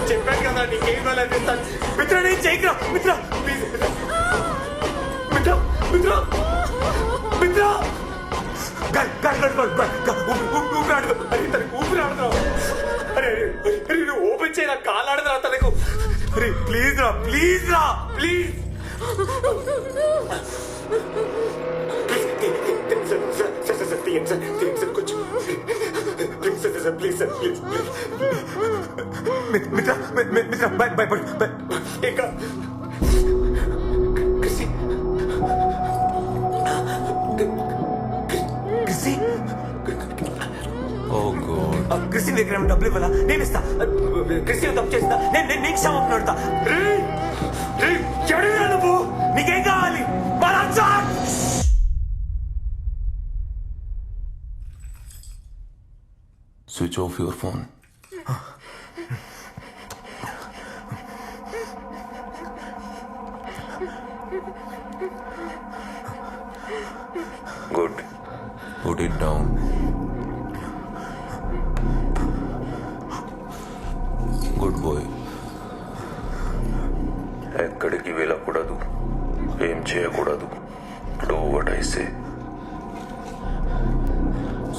S2: చెప్పాను కదా నీకేం కావాలందిస్తాను. మిత్ర నేను చేయకురా. మిత్ర ప్లీజ్. మిత్ర మిత్ర మిత్ర ఊపిరాడదు. అరే తనకు ఊపిరాడదు. అరే అరే నువ్వు ఓపెన్ చేయరా, కాలాడదురా తనకు. అరే ప్లీజ్ రా, ప్లీజ్ రా, ప్లీజ్. మిత్ర మిత్ర భయపడు ఇంకా. క్రిస్టిన్ దగ్గర డబ్బులు ఇవ్వాలా? నేను ఇస్తా. క్రిస్టిన్ తప్పు చేస్తా, నేను నీకు క్షమాపణ పెడతా. ఎవడేనా నువ్వు? నీకేం కావాలి?
S10: Switch off your phone.
S2: Good.
S10: Put it down. Good boy. ఎక్కడికి వెళ్ళకూడదు, ఏం చేయకూడదు. Do what I say.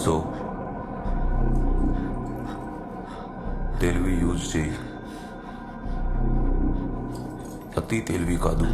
S10: So తెలివి యూజ్ చేయి, అతి తెలివి కాదు.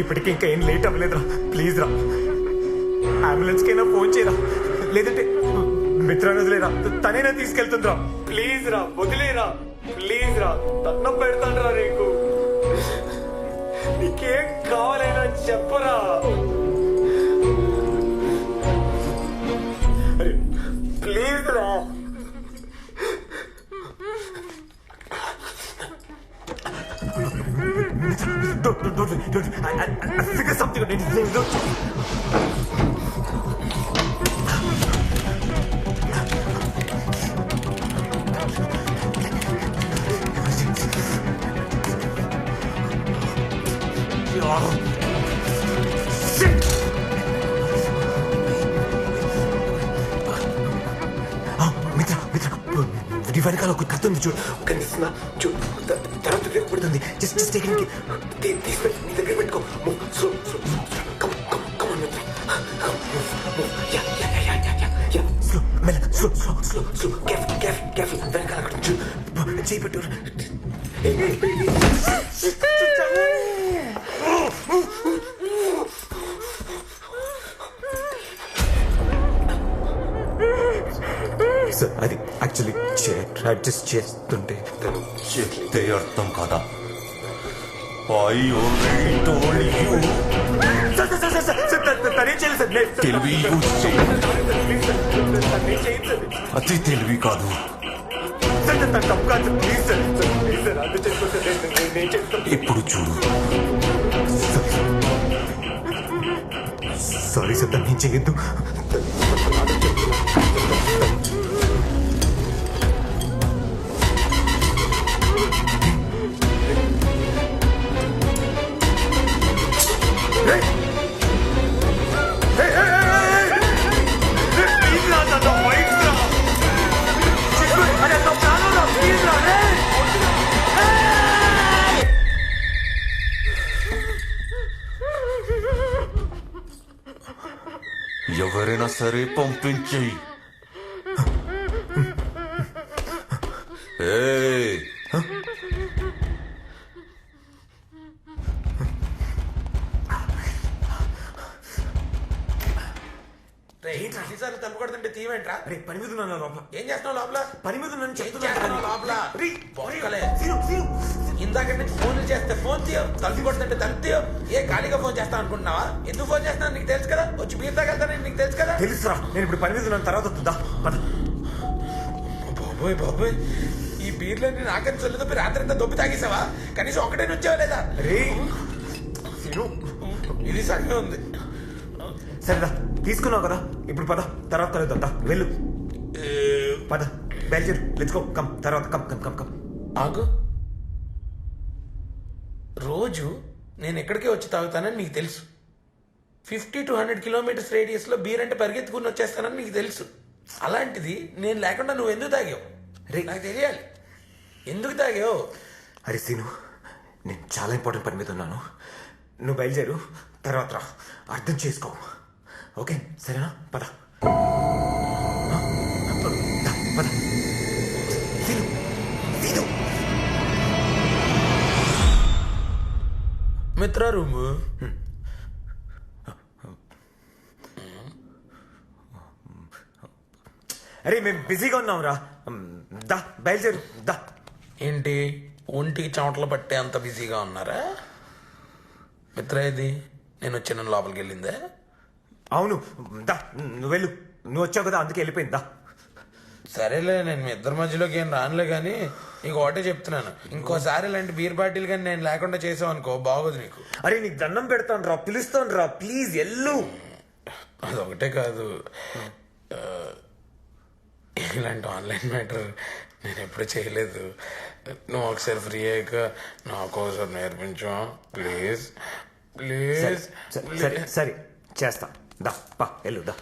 S2: ఇప్పటికి ఇంకా ఏం లేట్ అవ్వలేదురా. ప్లీజ్ రా, అంబులెన్స్ కైనా ఫోన్ చేయరా, లేదంటే మిత్రాన్ని వదిలేరా, తనైనా తీసుకెళ్తుందిరా. ప్లీజ్ రా, వదిలేరా. ప్లీజ్ రా, తన్నం పెడతాను రా నీకు. నీకేం కావాలైనా చెప్పరా. అరే ప్లీజ్ రా. Don't. I figure something out. మిత్ర వెనకాల ఒక కత్తి ఉంది చూడు, కనిపిస్తుందా చూడు, తర్వాత ఉపయోగపడుతుంది. జస్ట్ తీసుకెళ్ళి నీ దగ్గర పెట్టుకో. స్లో కేర్ఫుల్ వెనకాల అక్కడ చూడు, చేపెట్టు. అది యాక్చువల్లీ అడ్జస్ట్ చేస్తుంటే
S10: చెప్తే అర్థం కదా. I already told you. తెలివి యూజ్ చేయి, అతి తెలివి కాదు. ఇప్పుడు చూడు.
S2: సారీ సార్, తను చేయొద్దు.
S10: ఎవరైనా సరే పంపించేయి.
S5: తలుపు కొడుతుంటే తీవేంట్రా?
S2: అరే పని మీద ఉన్నాను లోపల.
S5: ఏం చేస్తున్నావు లోపల?
S2: పని మీద ఉన్నాను
S5: లోపల. ఇందాక నుంచి ఫోన్లు చేస్తే ఫోన్ తీయవు, తలుపు కొడుతుంటే తలుపు తీయవు. ఏ ఖాళీగా ఫోన్ చేస్తాను అనుకుంటున్నావా? ఎందుకు ఫోన్ చేస్తాను నీకు తెలుసు కదా. వచ్చి బీర్ తాగెళ్తానని నీకు తెలుసు కదా.
S2: తెలుసురా, నేను ఇప్పుడు పని మీద ఉన్నాను, తర్వాత వస్తుందా.
S5: బాబోయ్, ఈ బీర్లన్నీ నాకని చొల్లు తప్పి రాత్రి అంతా దొబ్బి తాగేసావా? కనీసం ఒకటే నుంచేవా లేదా? ఇది సరిగ్గా ఉంది.
S2: సరేదా, తీసుకున్నావు కదా, ఇప్పుడు పద, తర్వాత కలుద్దా. వెళ్ళు, పద, బయలుదేరు. Let's go. కమ్, తర్వాత కమ్.
S5: ఆగు. రోజు నేను ఎక్కడికే వచ్చి తాగుతానని నీకు తెలుసు. 50 to 100 కిలోమీటర్స్ రేడియస్లో బీర్ అంటే పరిగెత్తుకుని వచ్చేస్తానని నీకు తెలుసు. అలాంటిది నేను లేకుండా నువ్వు ఎందుకు తాగావు? నాకు తెలియాలి, ఎందుకు తాగావు?
S2: అరే సీను, నేను చాలా ఇంపార్టెంట్ పని మీద ఉన్నాను. నువ్వు బయలుదేరు, తర్వాత రా. అర్థం చేసుకో, ఓకే? సరేనా? పద.
S5: మిత్ర రూము.
S2: అరే మేము బిజీగా ఉన్నాం రా. దా, బయలుదేరు దా.
S5: ఏంటి ఒంటికి చెమటలు పట్టే అంత బిజీగా ఉన్నారా? మిత్ర ఇది నేను వచ్చి నన్ను లోపలికి వెళ్ళిందే.
S2: అవును, దా, నువ్వు వెళ్ళు. నువ్వు వచ్చావు కదా, అందుకే వెళ్ళిపోయింది. దా.
S5: సరేలే, నేను మీ ఇద్దరి మధ్యలోకి ఏం రానులే కానీ నీకు ఒకటే చెప్తున్నాను, ఇంకోసారి ఇలాంటి బీర్ పార్టీలు కానీ నేను లేకుండా చేసావు అనుకో బాగోదు నీకు.
S2: అరే నీకు దండం పెడతాను రా, పిలుస్తాను రా, ప్లీజ్ ఎల్లు.
S5: అదొకటే కాదు, ఇలాంటి ఆన్లైన్ మ్యాటర్ నేను ఎప్పుడు చేయలేదు. నువ్వు ఒకసారి ఫ్రీ అయ్యాక నాకు ఒకసారి నేర్పించు ప్లీజ్ ప్లీజ్.
S2: సరే సరే చేస్తా, దా పా ఎల్లు దా.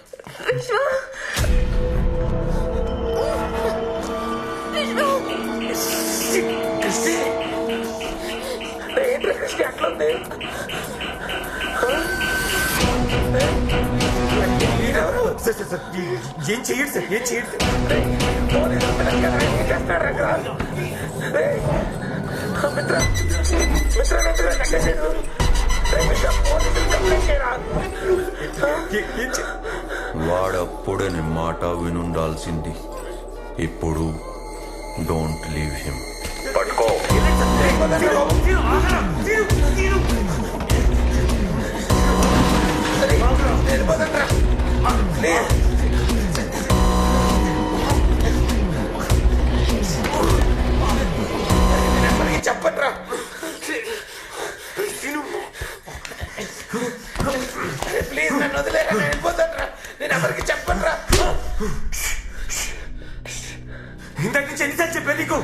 S2: ఏం చెయ్యడు సార్, ఏం చెయ్యడు.
S10: వాడప్పుడే నీ మాట వినుండాల్సింది. ఇప్పుడు డోంట్ లీవ్ హిమ్. పట్టుకో.
S5: చెప్పట్రా ప్లీజ్, నన్ను వదిలేరా, నేను వెళ్ళిపోతాడ్రా, నేను ఎవరికి చెప్పట్రా.
S2: ఇంతకు నుంచి ఎన్నిసార్లు చెప్పా నీకు,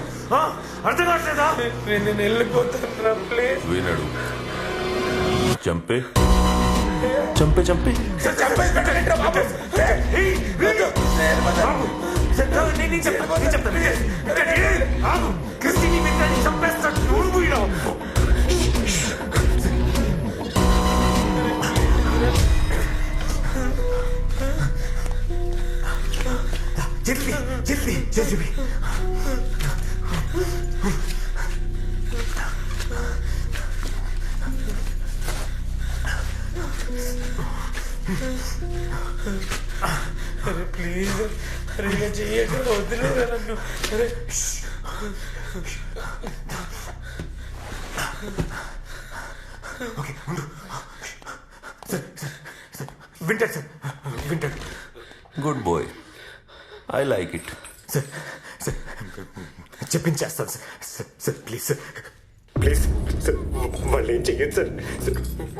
S2: అర్థం కావట్లేదా?
S5: నేను వెళ్ళిపోతాడ్రా ప్లీజ్.
S10: వినడు. చంపే చంపే చంపే
S5: చంపేసి పెట్టండిరా బాబు.
S2: చంపేస్తాడు నువ్వు పోయినావు. జల్దీ జల్దీ జల్దీ.
S5: అరే ప్లీజ్, అరే ఇలా చెయ్యక వదిలేరా నన్ను. అరే
S2: ఓకే ఉండు సార్, వింటాడు సార్, వింటాడు.
S10: Good boy, I like it.
S2: Sir sir చెప్పించేస్తాను sir. Sir sir please sir, please sir, వాళ్ళు ఏం చెయ్యదు సార్,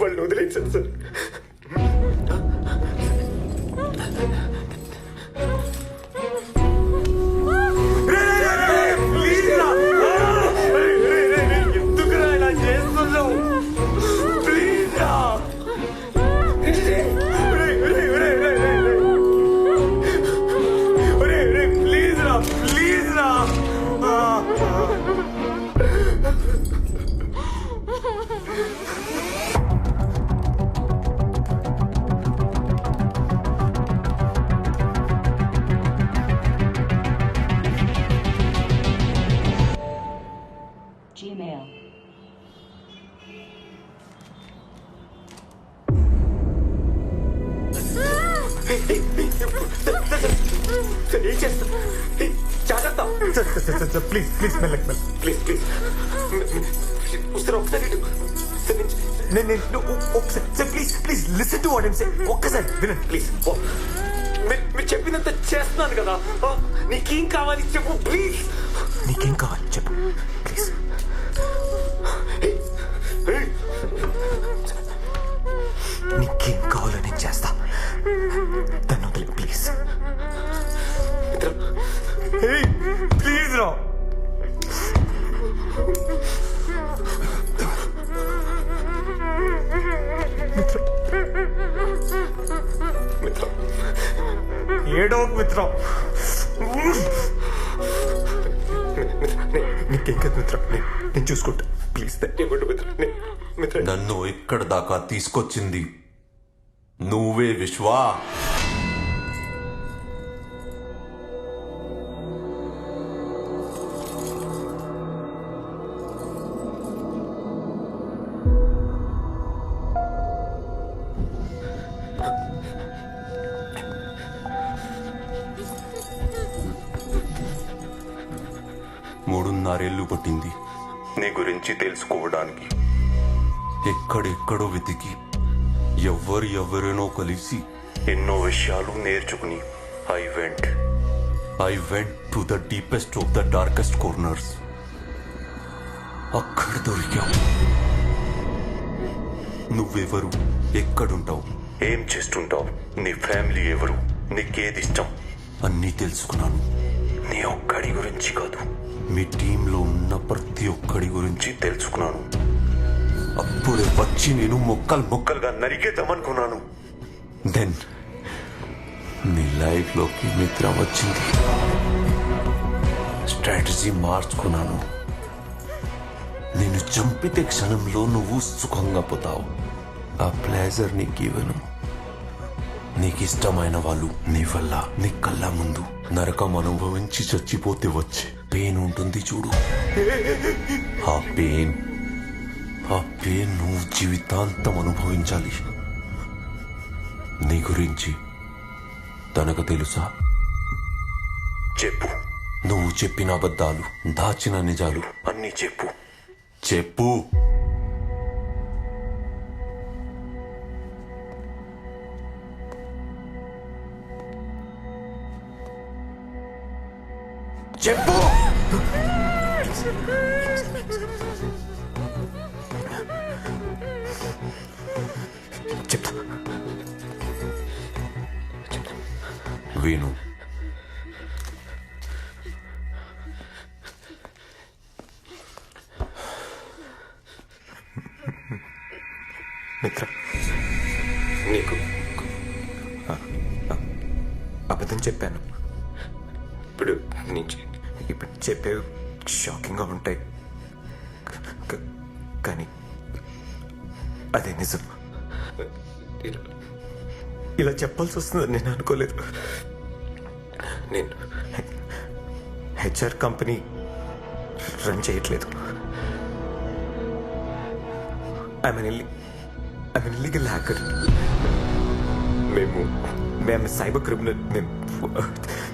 S2: వాళ్ళు వదిలేదు సార్. సార్ ఎందుకురా ఇలా చేస్తున్నావు? ప్లీజ్ రా, ప్లీజ్ రా, ప్లీజ్ రా.
S11: Gmail.
S2: ఏం చేస్తా? జాగ్రత్త సార్, ప్లీజ్ ప్లీజ్ మెల్లకి మెల్ల, ప్లీజ్ ప్లీజ్ ఒకసారి నేను ఒకసారి sir, please please listen to what I'm saying. ఒక్కసారి వినండి ప్లీజ్. మీరు చెప్పినంత చేస్తున్నాను కదా, నీకేం కావాలి చెప్పు ప్లీజ్. నీకేం కావాలి చెప్పు ప్లీజ్. నీకేం కావాలో నేను చేస్తా, దాన్ని వదిలే ప్లీజ్. ప్లీజ్ రా. మిత్ర ఏడో మిత్ర, నీకేం కదా మిత్ర, నేను చూసుకుంటా ప్లీజ్. మిత్ర
S10: నన్ను ఇక్కడ దాకా తీసుకొచ్చింది నువ్వే విశ్వా. మూడున్నరేళ్లు పట్టింది నీ గురించి తెలుసుకోవడానికి. ఎక్కడెక్కడో వెతికి ఎవరెనో కలిసి ఎన్నో విషయాలు నేర్చుకుని I went
S11: I went to the deepest of the darkest corners. అక్కడ దొరికావు. నువ్వెవరు, ఎక్కడుంటావు, ఏం చేస్తుంటావు, నీ ఫ్యామిలీ ఎవరు, నీకేదిష్టం అన్నీ తెలుసుకున్నాను. నీ ఒక్కడి గురించి కాదు, మీ టీంలో ఉన్న ప్రతి ఒక్కడి గురించి తెలుసుకున్నాను. అప్పుడే వచ్చి నేను ముక్కలుగా నరికేద్దామనుకున్నాను. దెన్ నీ లైఫ్లోకి మిత్ర వచ్చింది. స్ట్రాటజీ మార్చుకున్నాను. నేను చంపితే క్షణంలో నువ్వు సుఖంగా పోతావు. ఆ ప్లేజర్ నీకు ఇవ్వను. నీకు ఇష్టమైన వాళ్ళు నీ వల్ల నీ కళ్ళ ముందు నరకం అనుభవించి చచ్చిపోతే వచ్చే పెయిన్ ఉంటుంది చూడు. ఆ పెయిన్ నువ్వు జీవితాంతం అనుభవించాలి. నీ గురించి తనకు తెలుసా? చెప్పు. నువ్వు చెప్పిన అబద్ధాలు, దాచిన నిజాలు అన్నీ చెప్పు. చెప్పు. చెప్పు.
S2: చెప్తా.
S11: విను.
S2: మిత్ర, నీకు అబద్ధం చెప్పాను. ఇప్పుడు చెప్పేవి షాకింగ్గా ఉంటాయి, కానీ అదే నిజం. ఇలా చెప్పాల్సి వస్తుందని నేను అనుకోలేదు. నేను హెచ్ఆర్ కంపెనీ రన్ చేయట్లేదు. I'm illegal hacker. మేము సైబర్ క్రిమినల్.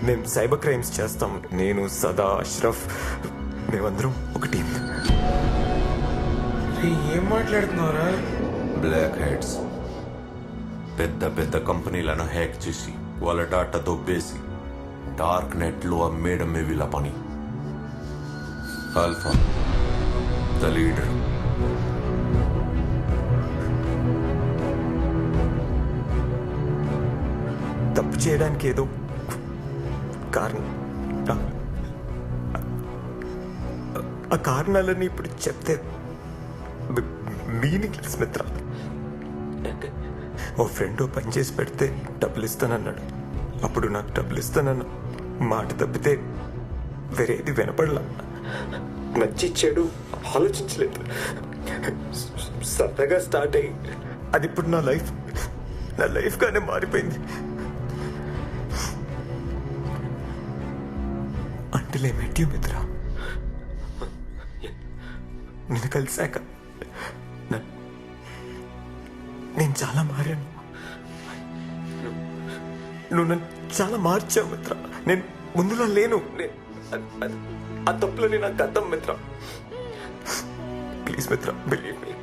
S2: మేము సైబర్ క్రైమ్స్ చేస్తాం. నేను, సదా, అష్రఫ్, మేమందరం ఒక టీం.
S5: ఏం మాట్లాడుతున్నారా?
S11: బ్లాక్ హెడ్స్ పెద్ద పెద్ద కంపెనీలను హ్యాక్ చేసి వాళ్ళ డాటా దొబ్బేసి డార్క్ నెట్లో అమ్మేయడమే వీళ్ళ పని. Alpha the leader.
S2: తప్పు చేయడానికి ఏదో కారణం. ఆ కారణాలన్నీ ఇప్పుడు చెప్తే మీనింగ్లెస్ మిత్ర. ఓ ఫ్రెండ్ పని చేసి పెడితే డబ్బులు ఇస్తానన్నాడు. అప్పుడు నాకు డబ్బులు ఇస్తానన్న మాట తప్పితే వేరేది వినపడలా. నచ్చి చెడు ఆలోచించలేదు. సరదాగా స్టార్ట్ అయ్యి అది ఇప్పుడు నా లైఫ్గానే మారిపోయింది. Until I met you, మిత్ర. నేను కలిసాక నేను చాలా మారాను. నువ్వు నన్ను చాలా మార్చావు మిత్ర. నేను ముందులా లేను. ఆ తప్పులని నాకు అర్థం మిత్ర. ప్లీజ్ మిత్ర, బిలీవ్ మీ.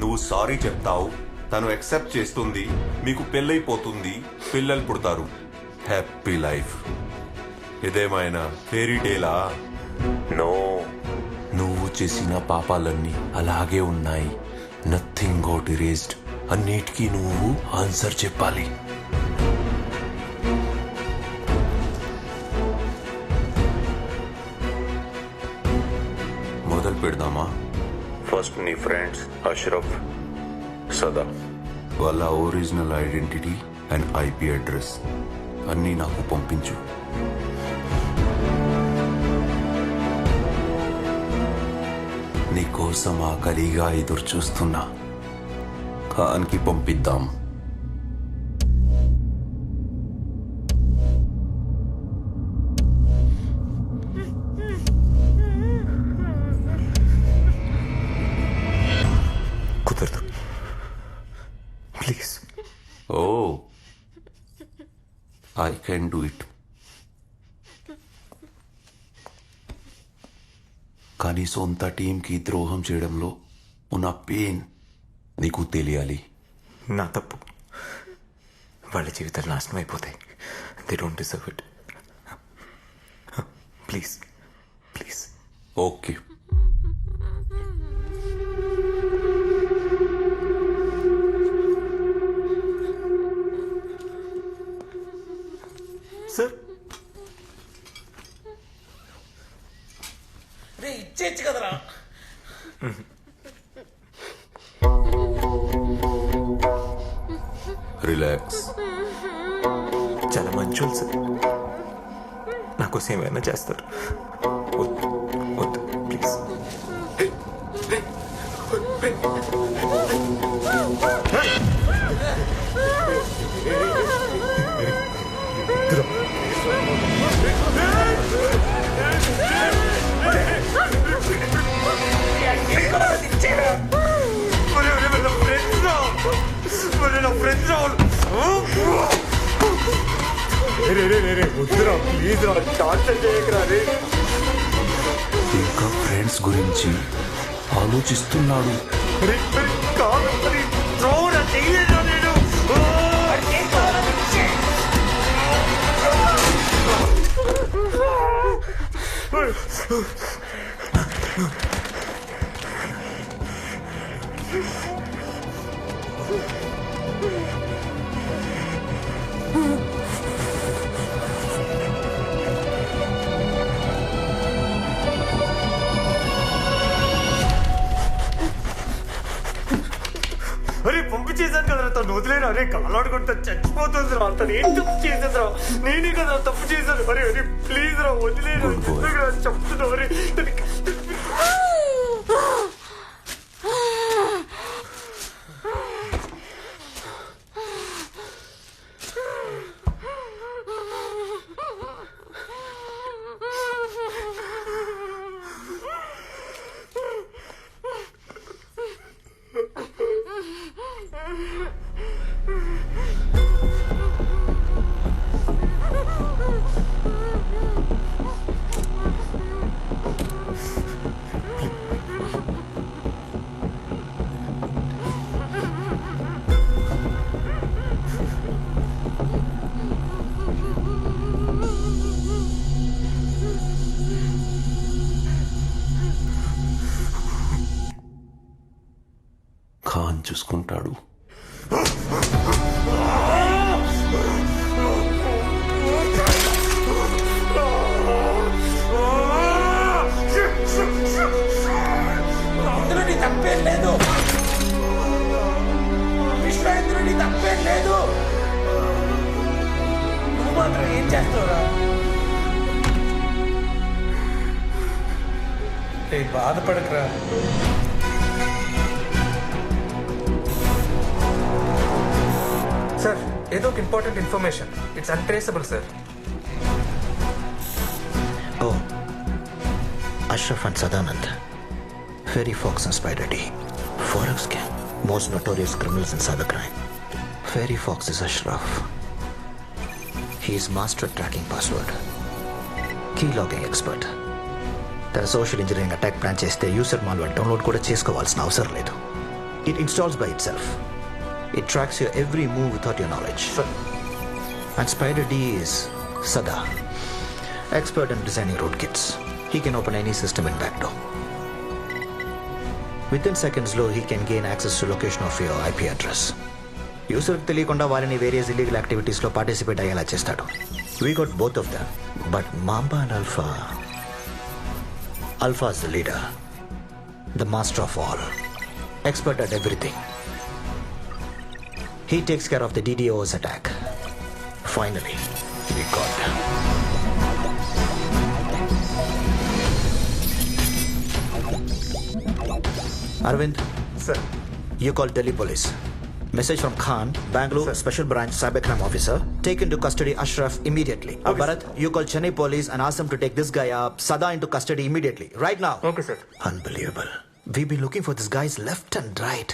S11: నువ్వు సారీ చెప్తావు, తను యాక్సెప్ట్ చేస్తుంది, మీకు పెళ్ళైపోతుంది, పిల్లలు పుడతారు, హ్యాపీ లైఫ్. ఇదేమైనా ఫెయిరీ టేలా? నో. నువ్వు చేసిన పాపాలన్నీ అలాగే ఉన్నాయి. Nothing got erased. అన్నిటికీ నువ్వు ఆన్సర్ చెప్పాలి. మొదలు పెడదామా?
S10: ఫస్ట్ నీ ఫ్రెండ్స్ అష్రఫ్, సదా,
S11: వాళ్ళ original identity and IP address అన్నీ నాకు పంపించు. నీకోసం ఆకలిగా ఎదురు చూస్తున్నా. ఖాన్కి పంపిద్దాం.
S2: కుదరదు, please.
S11: Oh, I can do it. కానీ సొంత టీంకి ద్రోహం చేయడంలో ఉన్న పెయిన్ నీకు తెలియాలి.
S2: నా తప్పు. వాళ్ళ జీవితాలు నాశనం అయిపోతాయి. They don't deserve it. Please please.
S11: Okay.
S2: Sir
S5: రే ఇచ్చేచ్చు కదరా.
S11: రిలాక్స్.
S2: చాలా మంచోళ్ళు సార్, నాకోసం ఏమైనా చేస్తారు. వద్దు వద్దు ప్లీజ్.
S11: ఇంకా ఫ్రెండ్స్ గురించి ఆలోచిస్తున్నాడు.
S12: అరే పంపించేశాను కదరా, తను వదిలేను. అరే కాలాడుకుంటా చచ్చిపోతుంది రా, తను ఏం తప్పు చేసేది రా, నేనే కదా తప్పు చేశాను. అరే అరే ప్లీజ్ రా వదిలేను, చెప్తున్నా. అరే
S11: ఖాన్ చూసుకుంటాడు.
S5: ఇందులో నీ తప్పేం లేదు విశ్వ, ఇందులో నీ తప్పేం లేదు. నువ్వు మాత్రం ఏం చేస్తావురా? బాధపడకరా.
S3: సార్ ఏదో ఒక important information, it's untraceable sir.
S13: Oh, Ashraf and Sadanand, Ferry Fox and Spider D, Forex gang, most notorious criminals in cybercrime. Ferry Fox is Ashraf. He is master at tracking password, key logging expert. తన social engineering attack plan చేస్తే user malware download కూడా చేసుకోవాల్సిన అవసరం లేదు. It installs by itself. It tracks your every move without your knowledge. And Spider D is Sada, expert in designing rootkits. He can open any system in backdoor. Within seconds, he can gain access to location of your IP address. User తెలియకుండా వారిని various illegal activities లో participate అయ్యేలా చేస్తాడు. We got both of them, but Mamba and Alpha is the leader, the master of all, expert at everything. He takes care of the DDoS attack. Finally, we got them. Arvind,
S12: sir,
S13: you call Delhi police. Message from Khan, Bangalore, sir. Special branch cybercrime officer. Take into custody Ashraf immediately.
S12: Okay,
S13: Bharat, you call Chennai police and ask them to take this guy up, Sada, into custody immediately. Right now.
S12: Okay, sir.
S13: Unbelievable. We've been looking for these guys left and right.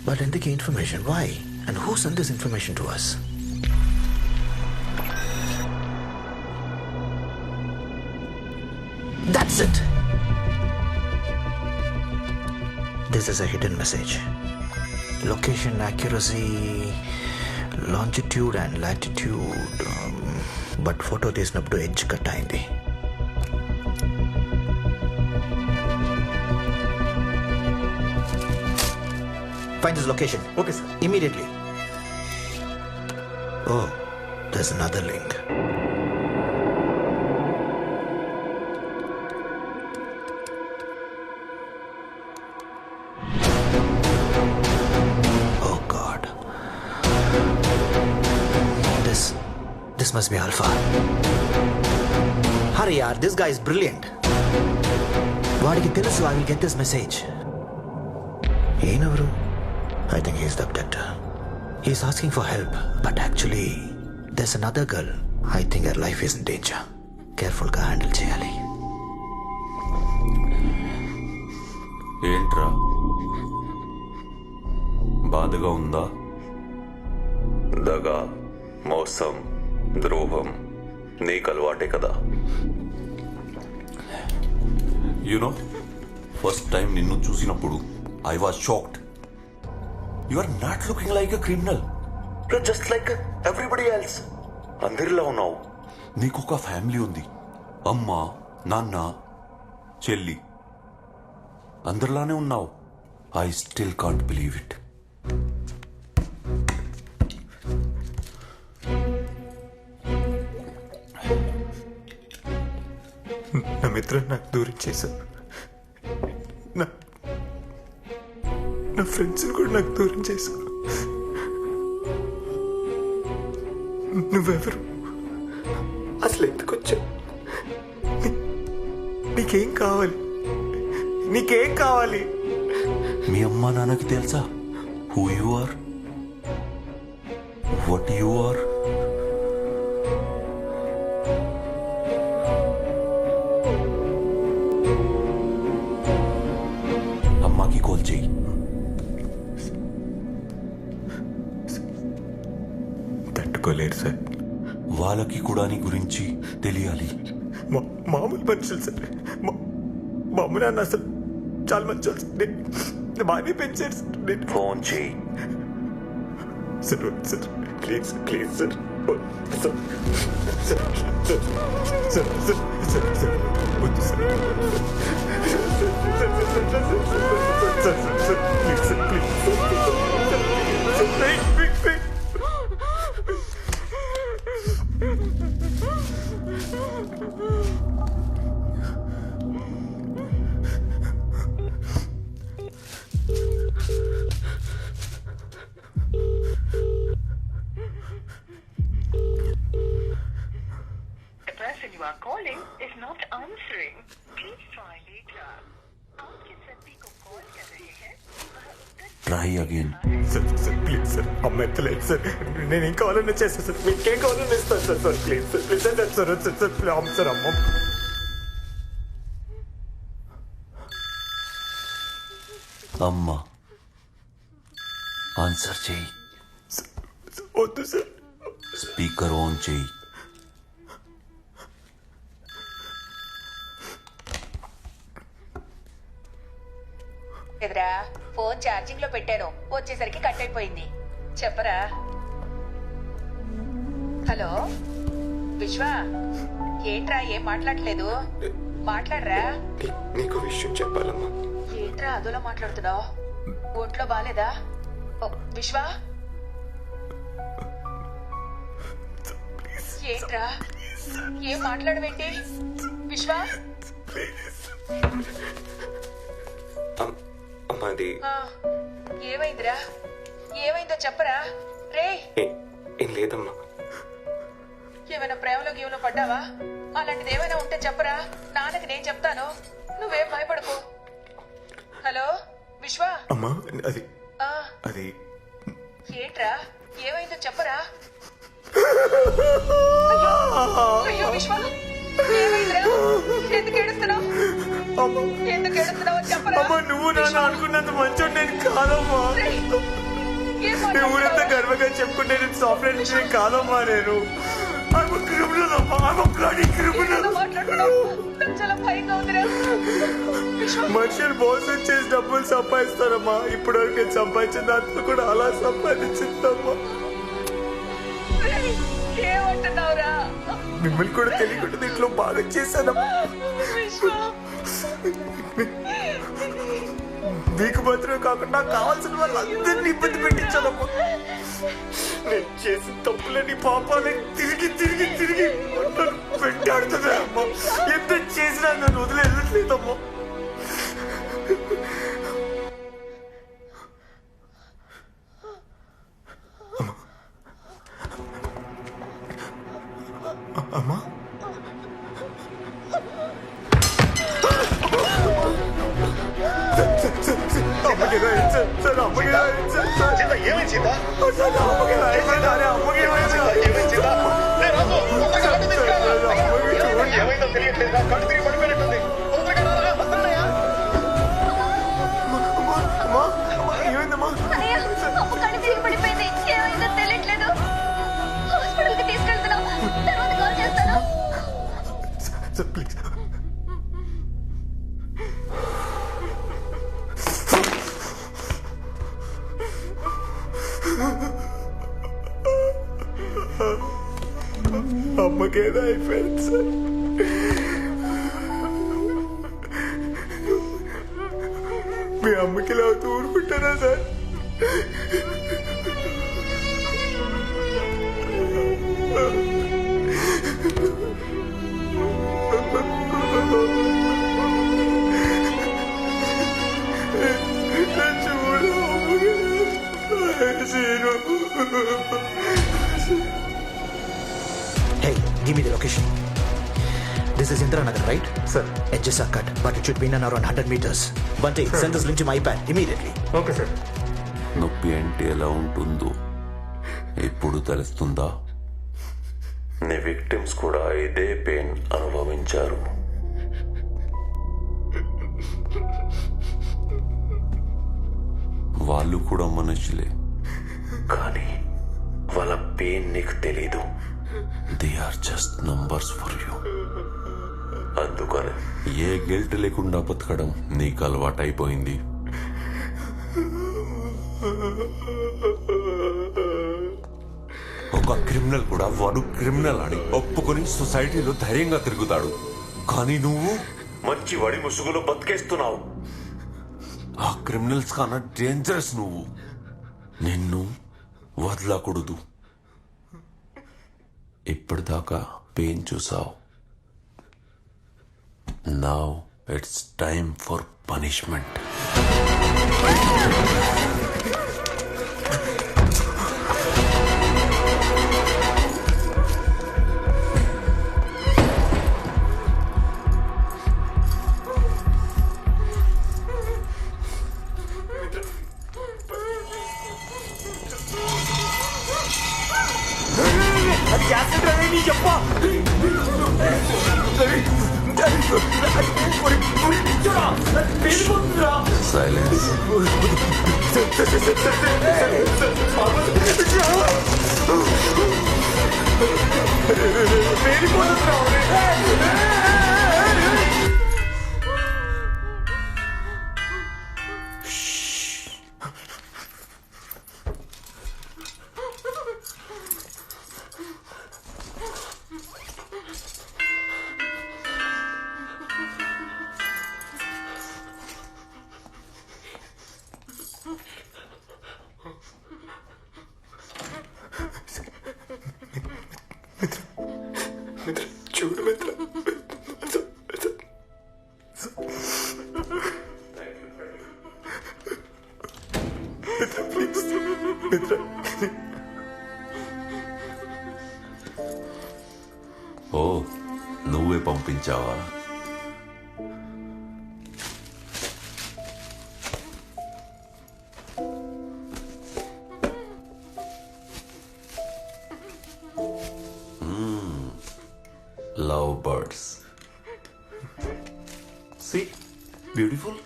S13: But in the information, why? And who sent this information to us? That's it. This is a hidden message. Location accuracy లాంజిట్యూడ్ and latitude, but photo తీసినప్పుడు edge cut అయింది. Find his location.
S12: Okay, sir.
S13: Immediately. Oh, there's another link. Oh God. This must be Alpha. Hurry, yaar. This guy is brilliant. వాడికి తెలుసు I will get this message. Yenavaru? I think he's the abductor. He's asking for help, but actually, there's another girl. I think her life is in danger. Careful ga handle cheyali.
S11: ఏంట్రా బాధగా ఉందా?
S10: దగా, మోసం, ద్రోహం నీకు అలవాటే కదా.
S11: You know first time నిన్ను చూసినప్పుడు I was shocked. You are not looking like a criminal.
S10: Just like everybody else. అందరిలా ఉన్నావు.
S11: నీకు ఒక ఫ్యామిలీ ఉంది. అమ్మ, నాన్న, చెల్లి, అందరిలానే ఉన్నావు. I still can't believe it.
S2: నా మిత్రులు నాకు దూరం చేశారు. నా ఫ్రెండ్స్ కూడా నాకు దూరం చేశారు. నువ్వెవరు? అసలు ఎందుకు వచ్చావు? నీకేం కావాలి? నీకేం కావాలి?
S11: మీ అమ్మా నాన్నకి తెలుసా who you are, what you are? అమ్మాకి కాల్ చేయి.
S2: తట్టుకోలేరు సార్.
S11: వాళ్ళకి కూడా నీ గురించి తెలియాలి.
S2: మామూలు మనుషులు సార్. మా అమ్మ నాన్న అసలు చాలా మంచి వాళ్ళు. బాగానే పెంచారు సార్.
S10: ఫోన్ చేయి.
S2: Sir sir please please sir. Sir sir sir sir sir sir వద్దు sir. Sir please sir please.
S14: The person you are calling is not answering. Please try later. आप जिस व्यक्ति को कॉल कर रहे हैं वह उत्तर
S11: try again.
S2: Sir sir please sir. అమ్మ ఎత్తలేదు సార్. నేను ఏం కావాలన్నా చేస్తాను సార్. మీకేం కావాలన్నా ఇస్తాను sir. Sir please sir please sir sir sir sir please అమ్మ సార్ అమ్మ.
S11: అమ్మా ఆన్సర్ చేయి.
S2: వద్దు సార్.
S11: స్పీకర్ ఆన్ చేయి.
S15: ఎదురా ఫోన్ ఛార్జింగ్ లో పెట్టాను, వచ్చేసరికి కట్ అయిపోయింది. చెప్పరా. హలో విశ్వ, ఏంట్రా ఏం మాట్లాడలేదు? మాట్లాడరా.
S2: నీకు విషయం చెప్పాలమ్మా.
S15: ఏంట్రా అదోలా మాట్లాడుతున్నావు? ఒంట్లో బాలేదా? విశ్వ ఏంట్రా ఏం మాట్లాడవేంటి? విశ్వ
S2: అమ్మాది
S15: ఏమైందిరా? ఏమైందో చెప్పరా. రే
S2: ఏం లేదమ్మా.
S15: ఏమైనా ప్రేమలో గీవలో పడ్డావా? అలాంటిది ఏమైనా ఉంటే చెప్పరా, నాన్నకి నేను చెప్తాను. నువ్వేం భయపడకు. హలో విశ్వ.
S2: అమ్మా అది అది
S15: ఏంట్రా ఏమైందో చెప్పరా. అయ్యో విశ్వ ఏమైందిరా? ఎందుకు ఏడుస్తున్నావు? ఎందుకు ఏడుస్తున్నావు చెప్పరా.
S12: అమ్మా నువ్వు నాన్న అనుకున్నంత మంచోడు నేను కాదమ్మా. నేను ఊరంతా గర్వంగా చెప్పుకుంటే నేను సాఫ్ట్వేర్ ఇంజనీర్ కాదమ్మా. నేను క్రిమినల్ అమ్మా. క్రిమినల్.
S15: చాలా భయంగా ఉందిరా.
S12: మనుషులు మోసం చేసి డబ్బులు సంపాదిస్తారమ్మా. ఇప్పటివరకు నేను సంపాదించిన దాంట్లో కూడా అలా సంపాదించిందమ్మా.
S15: చేస్తున్నావురా?
S12: మిమ్మల్ని కూడా తెలియకుండా దీంట్లో బాగా చేశానమ్మా. మీకు మాత్రమే కాకుండా కావాల్సిన వాళ్ళందరినీ ఇబ్బంది పెట్టించానమ్మా. నేను చేసిన తప్పులని పాపాలని తిరిగి తిరిగి తిరిగి నన్ను వెంటాడుతున్నా అమ్మా. ఎంత చేసినా నన్ను వదిలి వెళ్ళట్లేదమ్మా. అమ్మా
S16: ఏమైందో తెలియట్లేదా? కళ్ళు తిరిగి పడిపోయినట్టుంది.
S12: ఏమైందమ్మా?
S6: అప్పు కళ్ళు తిరిగి పడిపోయింది. ఏమైందో తెలియట్లేదు. హాస్పిటల్కి తీసుకెళ్తున్నాం. తర్వాత కాల్ చేస్తాను.
S12: ప్లీజ్ అమ్మకేదో అయిపోయింది సార్. మీ అమ్మకి ఇలా ఊరుకుంటారా sir?
S13: Hey, give me the location. This is Indiranagar, right? Sir. Edges are cut, but it should be in and around 100 meters. Bante, send this link to my iPad immediately.
S11: Okay, sir. నొప్పి అంటే ఎలా ఉంటుందో ఇప్పుడు తెలుస్తుందా?
S10: నీ victims కూడా ఇదే pain అనుభవించారు.
S11: వాళ్ళు కూడా మనుషులే,
S10: కానీ వాళ్ళ పెయిన్ నీకు తెలీదు.
S11: They are just numbers for you.
S10: అందుకని
S11: ఏ గిల్ట్ లేకుండా బతకడం నీకు అలవాటైపోయింది. ఒక క్రిమినల్ కూడా వాడు క్రిమినల్ అని ఒప్పుకొని సొసైటీలో ధైర్యంగా తిరుగుతాడు. కానీ నువ్వు
S10: మంచి వడి ముసుగులో బతికేస్తున్నావు.
S11: ఆ క్రిమినల్స్ కన్నా డేంజరస్ నువ్వు. నిన్ను వదలకూడదు. ఇప్పటిదాకా పెయిన్ చూసావు. Now it's time for punishment. Silence.
S12: చూడు మిత్ర, ప్లీజ్ మిత్ర.
S11: ఓ, నువ్వే పంపించావా? Love birds. See, beautiful.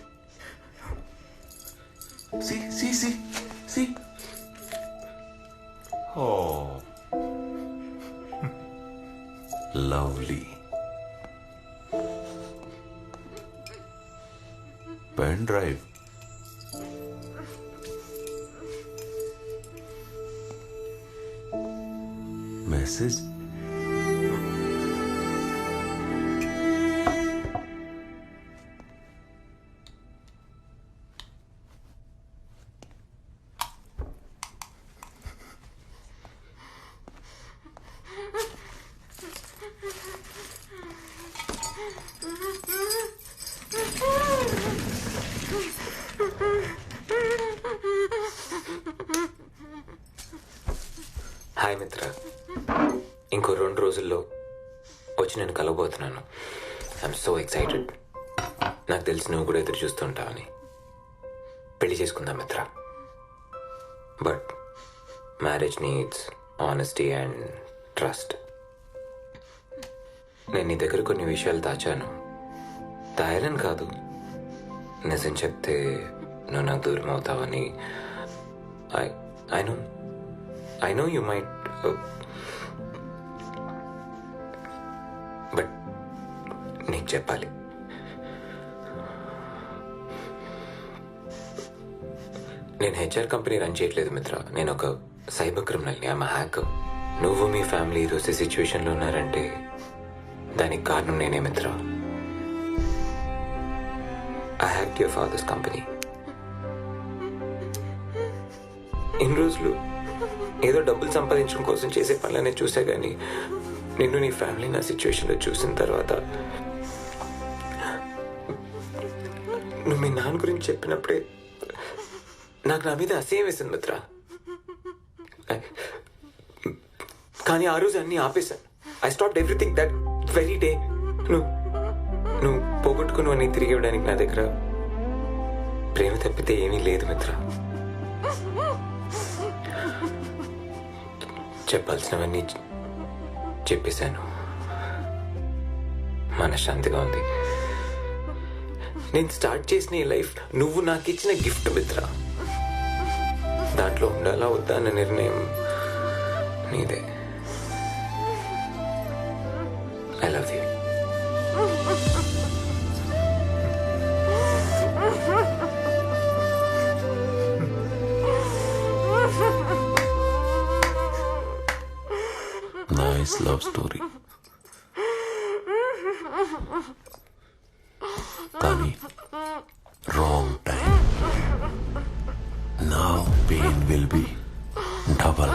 S11: See. Oh, lovely. Pen drive. Message.
S2: Hi మిత్ర, ఇంకో 2 రోజుల్లో వచ్చి నేను కలవబోతున్నాను. I'm so excited. నాకు తెలిసి నువ్వు కూడా ఎదురు చూస్తుంటావని. పెళ్లి చేసుకుందాం మిత్ర. But marriage needs honesty and trust. నేను నీ దగ్గర కొన్ని విషయాలు దాచాను. దాయాలని కాదు, నిజం చెప్తే నువ్వు నాకు దూరం అవుతావని. I know you might, but నీకు చెప్పాలి. నేను హెచ్ఆర్ కంపెనీ రన్ చేయట్లేదు మిత్ర. నేను ఒక సైబర్ క్రిమినల్ని. I'm hacker. నువ్వు మీ ఫ్యామిలీ ఈరోజు సిచ్యువేషన్లో ఉన్నారంటే దానికి కారణం నేనే Mitra. I hacked your father's company. ఇన్ని రోజులు ఏదో డబ్బులు సంపాదించడం కోసం చేసే పనులనే చూసా, కానీ నిన్ను నీ ఫ్యామిలీ నా సిచ్యువేషన్లో చూసిన తర్వాత నువ్వు మీ నాన్న గురించి చెప్పినప్పుడే నాకు నా మీద అసహ్యం వేసింది మిత్ర. కానీ ఆ రోజు అన్నీ ఆపేశాను. I stopped everything that very day. నువ్వు పోగొట్టుకుని అన్నీ తిరిగి ఇవ్వడానికి నా దగ్గర ప్రేమ తప్పితే ఏమీ లేదు మిత్ర. చెప్పాల్సినవన్నీ చెప్పేశాను. మనశ్శాంతిగా ఉంది. నేను స్టార్ట్ చేసిన ఈ లైఫ్ నువ్వు నాకు ఇచ్చిన గిఫ్ట్ మిత్ర. దాంట్లో ఉండాలా వద్దా అన్న నిర్ణయం నీదే. I love you.
S11: Nice love story. Kani, wrong time. Now pain will be double.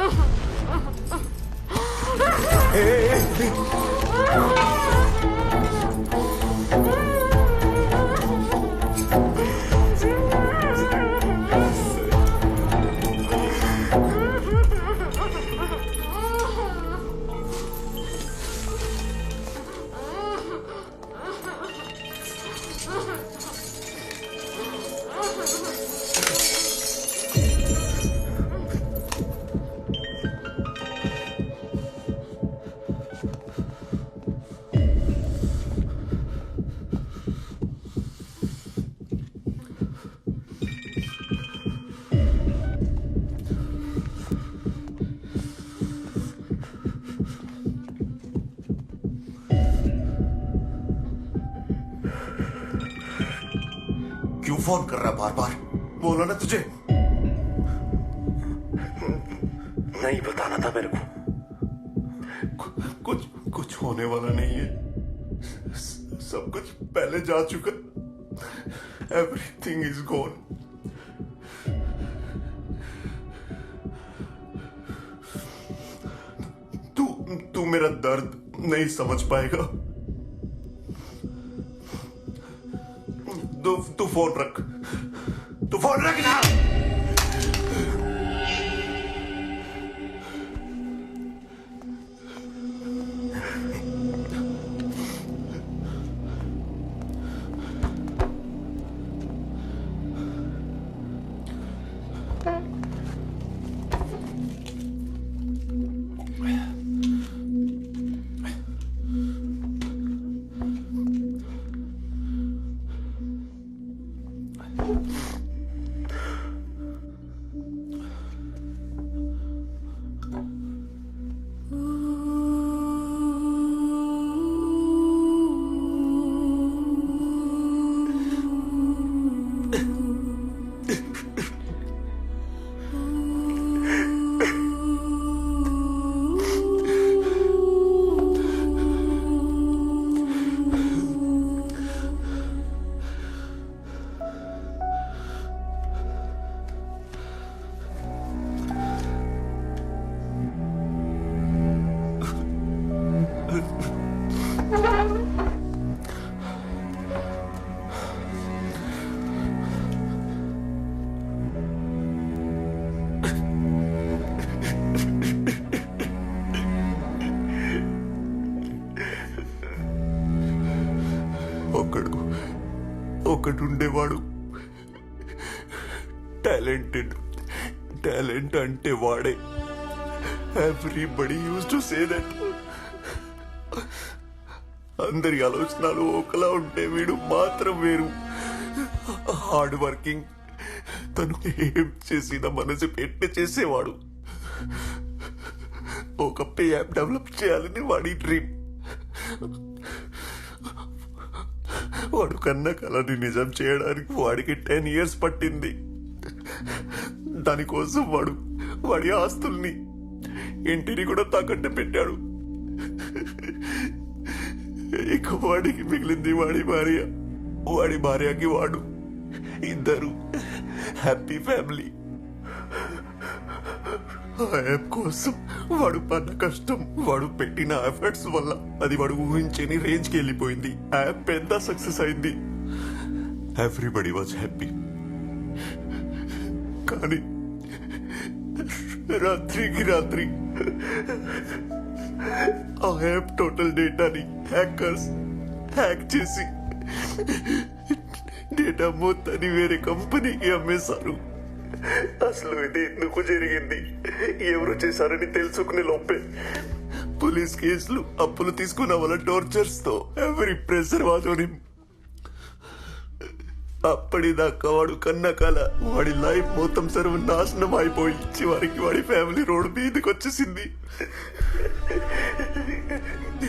S12: क्यों फोन कर रहा बार बार? बोलो ना तुझे नहीं बताना था मेरे को. कुछ होने वाला नहीं है. सब कुछ पहले जा चुका. Everything is gone. तू मेरा दर्द नहीं समझ पाएगा. तू फोन रख. तू फोन रख ना.
S11: ఒకడు ఉండేవాడు, టాలెంటెడ్. టాలెంట్ అంటే వాడే. Everybody use to say that. అందరి ఆలోచనలు ఒకలా ఉంటే వీడు మాత్రం వేరు. Hard working. తను ఏం చేసిన మనసు పెట్టి చేసేవాడు. ఒక పే యాప్ డెవలప్ చేయాలని వాడి డ్రీమ్. వాడు కన్న కలని నిజం చేయడానికి వాడికి 10 years పట్టింది. దానికోసం వాడి ఆస్తుల్ని, ఇంటిని కూడా తాకట్టు పెట్టాడు. ఇక వాడికి మిగిలింది వాడి భార్య, వాడి భార్యకి వాడు. ఇద్దరు హ్యాపీ ఫ్యామిలీ. ఆ యాప్ కోసం వాడు పడ్డ కష్టం, వాడు పెట్టిన ఎఫర్ట్స్ వల్ల అది వాడు ఊహించని రేంజ్కి వెళ్ళిపోయింది. ఆ యాప్ పెద్ద సక్సెస్ అయింది. Everybody was happy. కానీ రాత్రికి రాత్రి ఆ యాప్ టోటల్ డేటాని హ్యాకర్స్ హ్యాక్ చేసి డేటా మొత్తాన్ని వేరే కంపెనీకి అమ్మేశారు. అసలు ఇది ఎందుకు జరిగింది, ఎవరు చేశారని తెలుసుకునే లోపే పోలీస్ కేసులు, అప్పులు తీసుకున్న వాళ్ళ టార్చర్స్ తో ఎవరి ప్రెషర్ వాజోని. అప్పటిదాకా వాడు కన్న కల, వాడి లైఫ్ మొత్తం సర్వనాశనం అయిపోయి చివరికి వాడి ఫ్యామిలీ రోడ్ మీదకి వచ్చేసింది.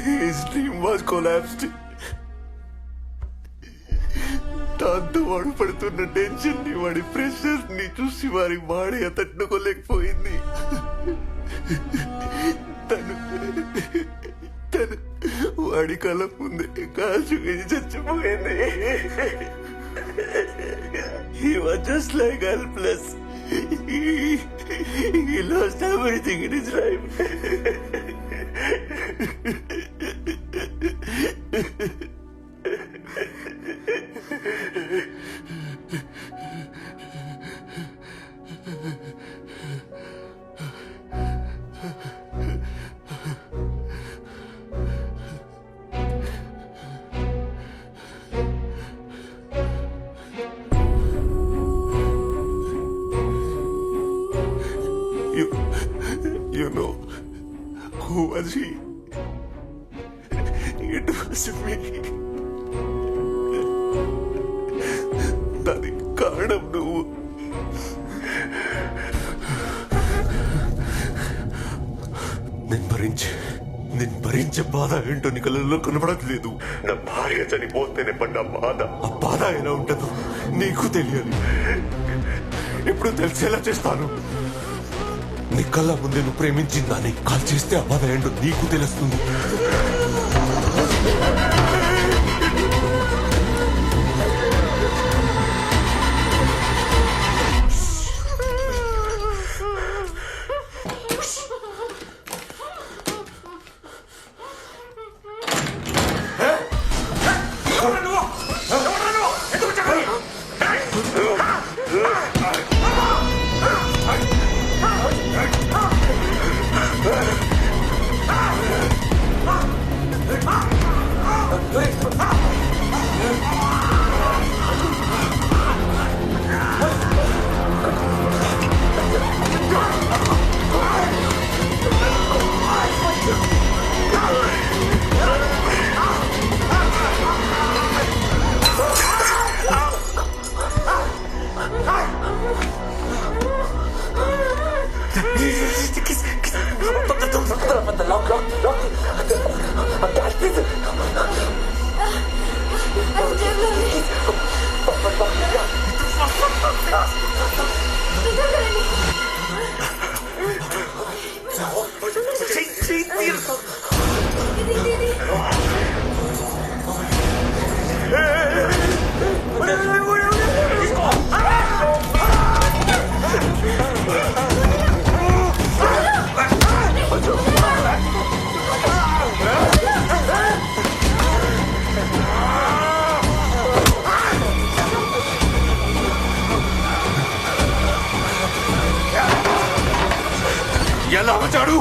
S11: His dream was collapsed. దాంతో వాడు పడుతున్న టెన్షన్ ని, వాడి ప్రెషర్ ని చూసి వారి భార్య తట్టుకోలేకపోయింది. తను వాడి కళ్ళ ముందే కాల్చుకుని చచ్చిపోయింది. He was just like helpless. He lost everything in his life. You know who was he? It was me. దానికి కారణం నువ్వు. నేను భరించే బాధ ఏంటో నీ కళ్ళల్లో కనబడట్లేదు. నా భార్య చనిపోతేనే పడ్డ బాధ, ఆ బాధ ఎలా ఉంటుందో నీకు తెలియాలి. ఇప్పుడు తెలిసేలా చేస్తాను. నీ కళ్ళ ముందే నువ్వు ప్రేమించిందని కాల్ చేస్తే ఆ బాధ ఏంటో నీకు తెలుస్తుంది. ఎలా వచ్చాడు?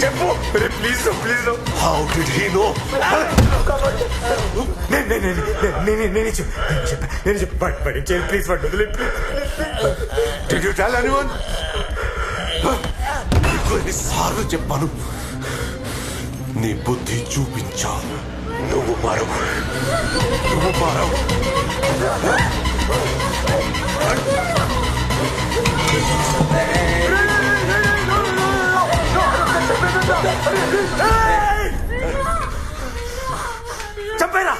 S12: చెప్పు please please.
S11: How did he no?
S12: నేను చెప్పు ప్లీజ్ వద్దు.
S11: Did you tell anyone? నీకు ఎన్నిసార్లు చెప్పాను, నీ బుద్ధి చూపించా, నువ్వు మారవు.
S12: చంపేరా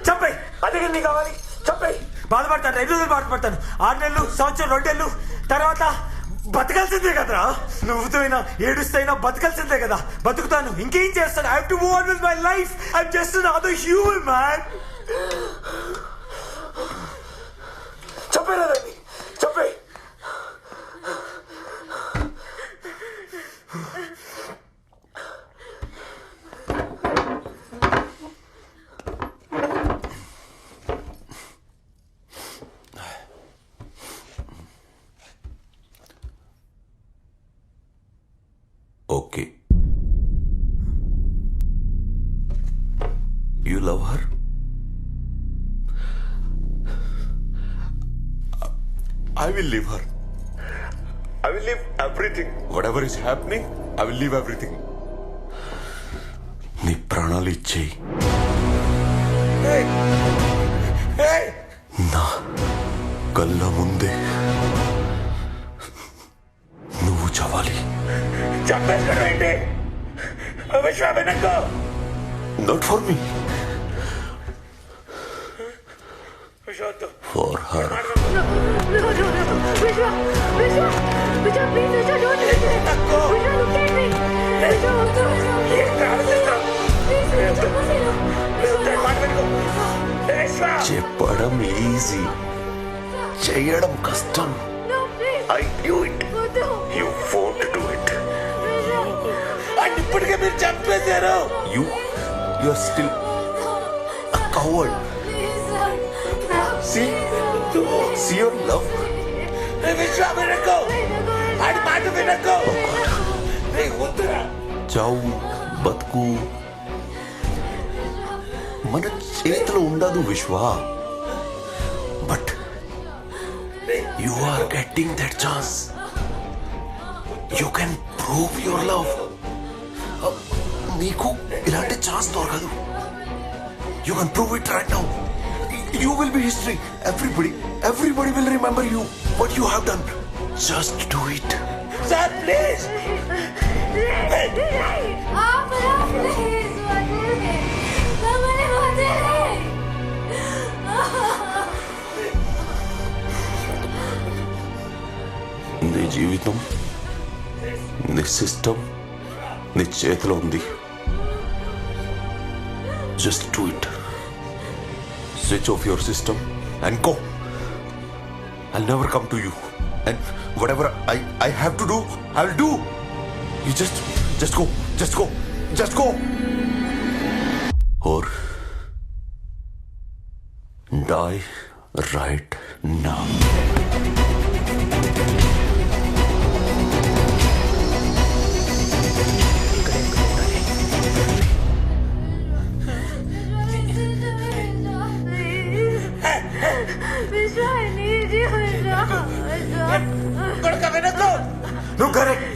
S12: చంపేయి, అదే కదా నీకు కావాలి. చంపేయి. బాధపడతాను, 5 రోజులు బాధపడతాను, 6 నెలలు, సంవత్సరం, 2 నెలలు తర్వాత బతకాల్సిందే కదరా. నువ్వుతో అయినా ఏడుస్తైనా బతకాల్సిందే కదా. బతుకుతాను, ఇంకేం చేస్తాను. I have to move on with my life. I am just another human man. చంపేరా దాన్ని, చంపేయి.
S11: Okay. You love her? I will leave her. I will leave everything. Whatever is happening, I will leave everything. నీ ప్రాణాలు ఇచ్చేయి. నా కళ్ళ ముందే నువ్వు చావాలి. Not for me. For her. చెప్పడం ఈజీ, చేయడం కష్టం. I knew it. You won't do it.
S5: ఇప్పటికే మీరు చంపేశారు.
S11: You are still a coward. See your love.
S5: విశ్వామినకు ఆడి మాట వినకు.
S11: చావు బతుకు మన చేతిలో ఉండదు Vishwa. But you are getting that chance. You can prove your love. నీకు ఇలాంటి ఛాన్స్ దొరకదు. You can prove it right now. You will be history. Everybody will remember you, what you have done. Just do it.
S5: Sir, please.
S11: నీ జీవితం, నీ system నీ చేతిలో ఉంది. Just do it. Switch off your system and go. I'll never come to you. And whatever I have to do, I'll do. You just go. Just go. Or die right now.
S12: నువ్వు correct.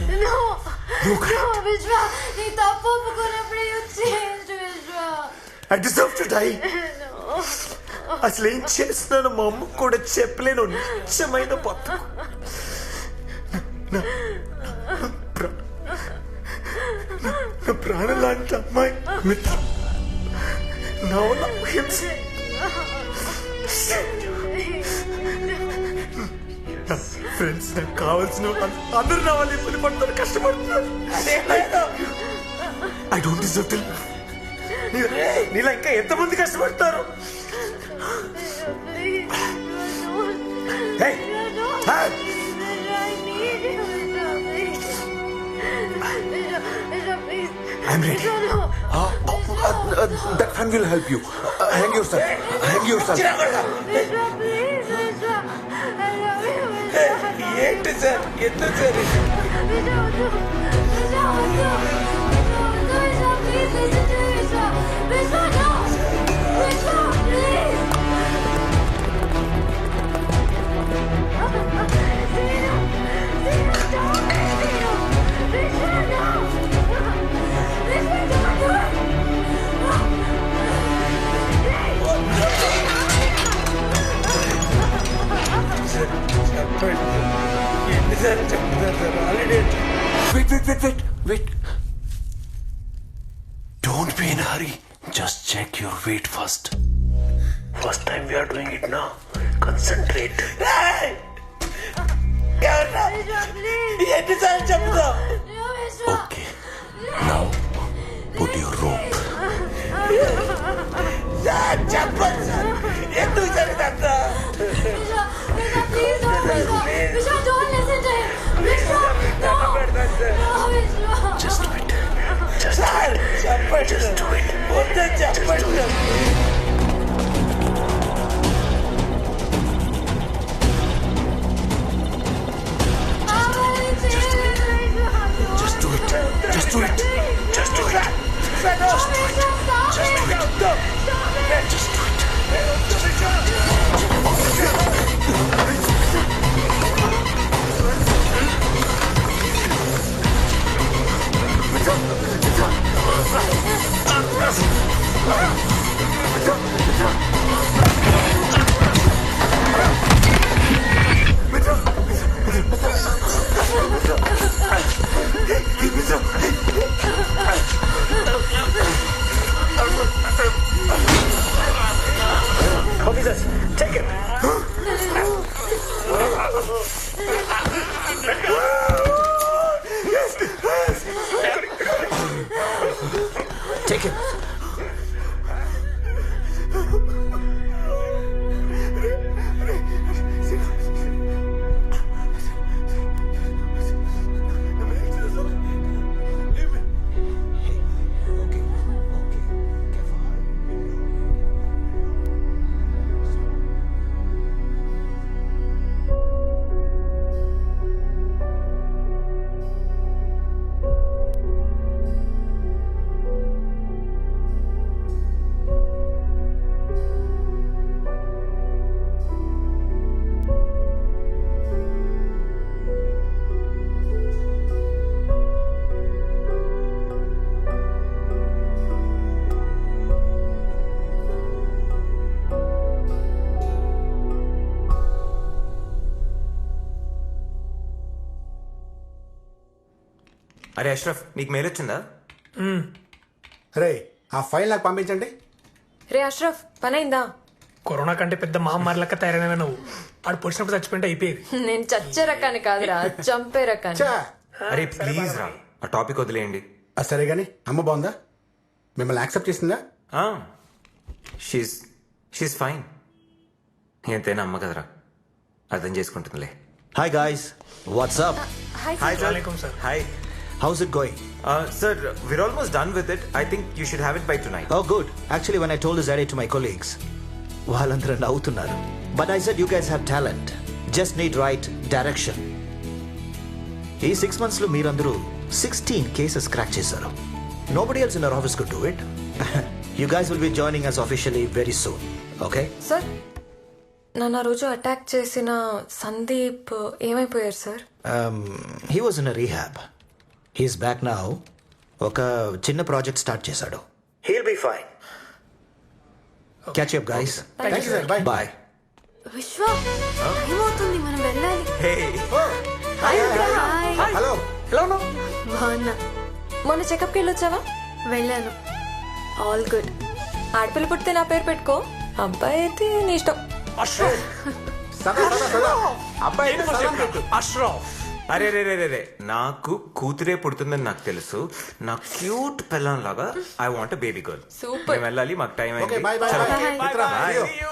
S12: I deserve to die. అసలు ఏం చేస్తున్నాను మా అమ్మ కూడా చెప్పలేను. నిత్యమైన బతుకు. నా ప్రాణం లాంటి అమ్మాయి మిత్రం నా వల్ల హింస. ఫ్రెండ్స్, నాకు కావాల్సిన అందరూ నా వాళ్ళు ఇబ్బంది పడుతున్నారు, కష్టపడుతున్నారు. I don't deserve to live. నీలా ఇంకా ఎంతమంది కష్టపడతారు? Hey! Hey! I'm ready.
S11: That fan will help you. Hang yourself.
S5: ఏంటి సార్, ఎందుకు sir?
S11: Wait. Don't be in a hurry. Just check your weight first. First time we are doing it now. Concentrate. Okay. Now put your rope. Just do it. Just do it. Just do it. Just do it. Just do it. Just do it. Just do
S12: Officers, take him.
S13: Take him.
S2: అరే అష్రఫ్, నీకు mail వచ్చిందా?
S4: రే ఆ file నాకు పంపించండి.
S1: రే Ashraf, పనైందా?
S3: Corona కంటే పెద్ద మహమ్మారి లెక్క తయారైనవే నువ్వు. ఆడు పొడిచినప్పుడు చచ్చిపోయింటే అయిపోయేది.
S1: నేను చచ్చే రకాన్ని కాదురా, చంపే రకాన్ని.
S2: అరే ప్లీజ్ రా, ఆ టాపిక్ వదిలేయండి.
S4: సరే కానీ అమ్మ బాగుందా? మిమ్మల్ని యాక్సెప్ట్ చేసిందా?
S2: She's fine. ఎంతైనా అమ్మ కదరా, అర్థం చేసుకుంటుందిలే.
S13: Hi guys, what's up?
S1: Hi
S3: sir.
S2: Hi.
S13: How's it going?
S2: Sir, we're almost done with it. I think you should have it by tonight.
S13: Oh good. Actually when I told this idea to my colleagues, వాళ్ళందరూ నవ్వుతున్నారు. But I said you guys have talent. Just need right direction. ఈ 6 months లో మీరందరూ 16 cases crack చేశారు. Nobody else in our office could do it. You guys will be joining us officially very soon. Okay?
S1: Sir, నన్ను ఆ రోజు attack చేసిన సందీప్ ఏమైపోయారు sir?
S13: He was in a rehab. He's back now. ఒక చిన్న project start చేశాడు. He'll be fine. Catch you up guys.
S4: Thank you, sir. Bye.
S13: Bye.
S6: విశ్వ, ఏమవుతుంది, మనం వెళ్ళాలి.
S4: హలో.
S6: బాగున్నా.
S1: మొన్న చెకప్కి వెళ్ళొచ్చావా?
S6: వెళ్ళాను. All good.
S1: ఆడపిల్ల పుట్టితే నా పేరు పెట్టుకో, అబ్బాయి అయితే నీ ఇష్టం.
S3: అష్రఫ్.
S2: అరే రే రే రే రే, నాకు కూతురే పుడుతుందని నాకు తెలుసు. నా క్యూట్ పిల్లం లాగా I want baby girl.
S1: Super.
S2: వెళ్ళాలి, మాకు టైం
S4: Okay, bye, bye,
S2: అయింది.
S4: bye. Mitra, see you.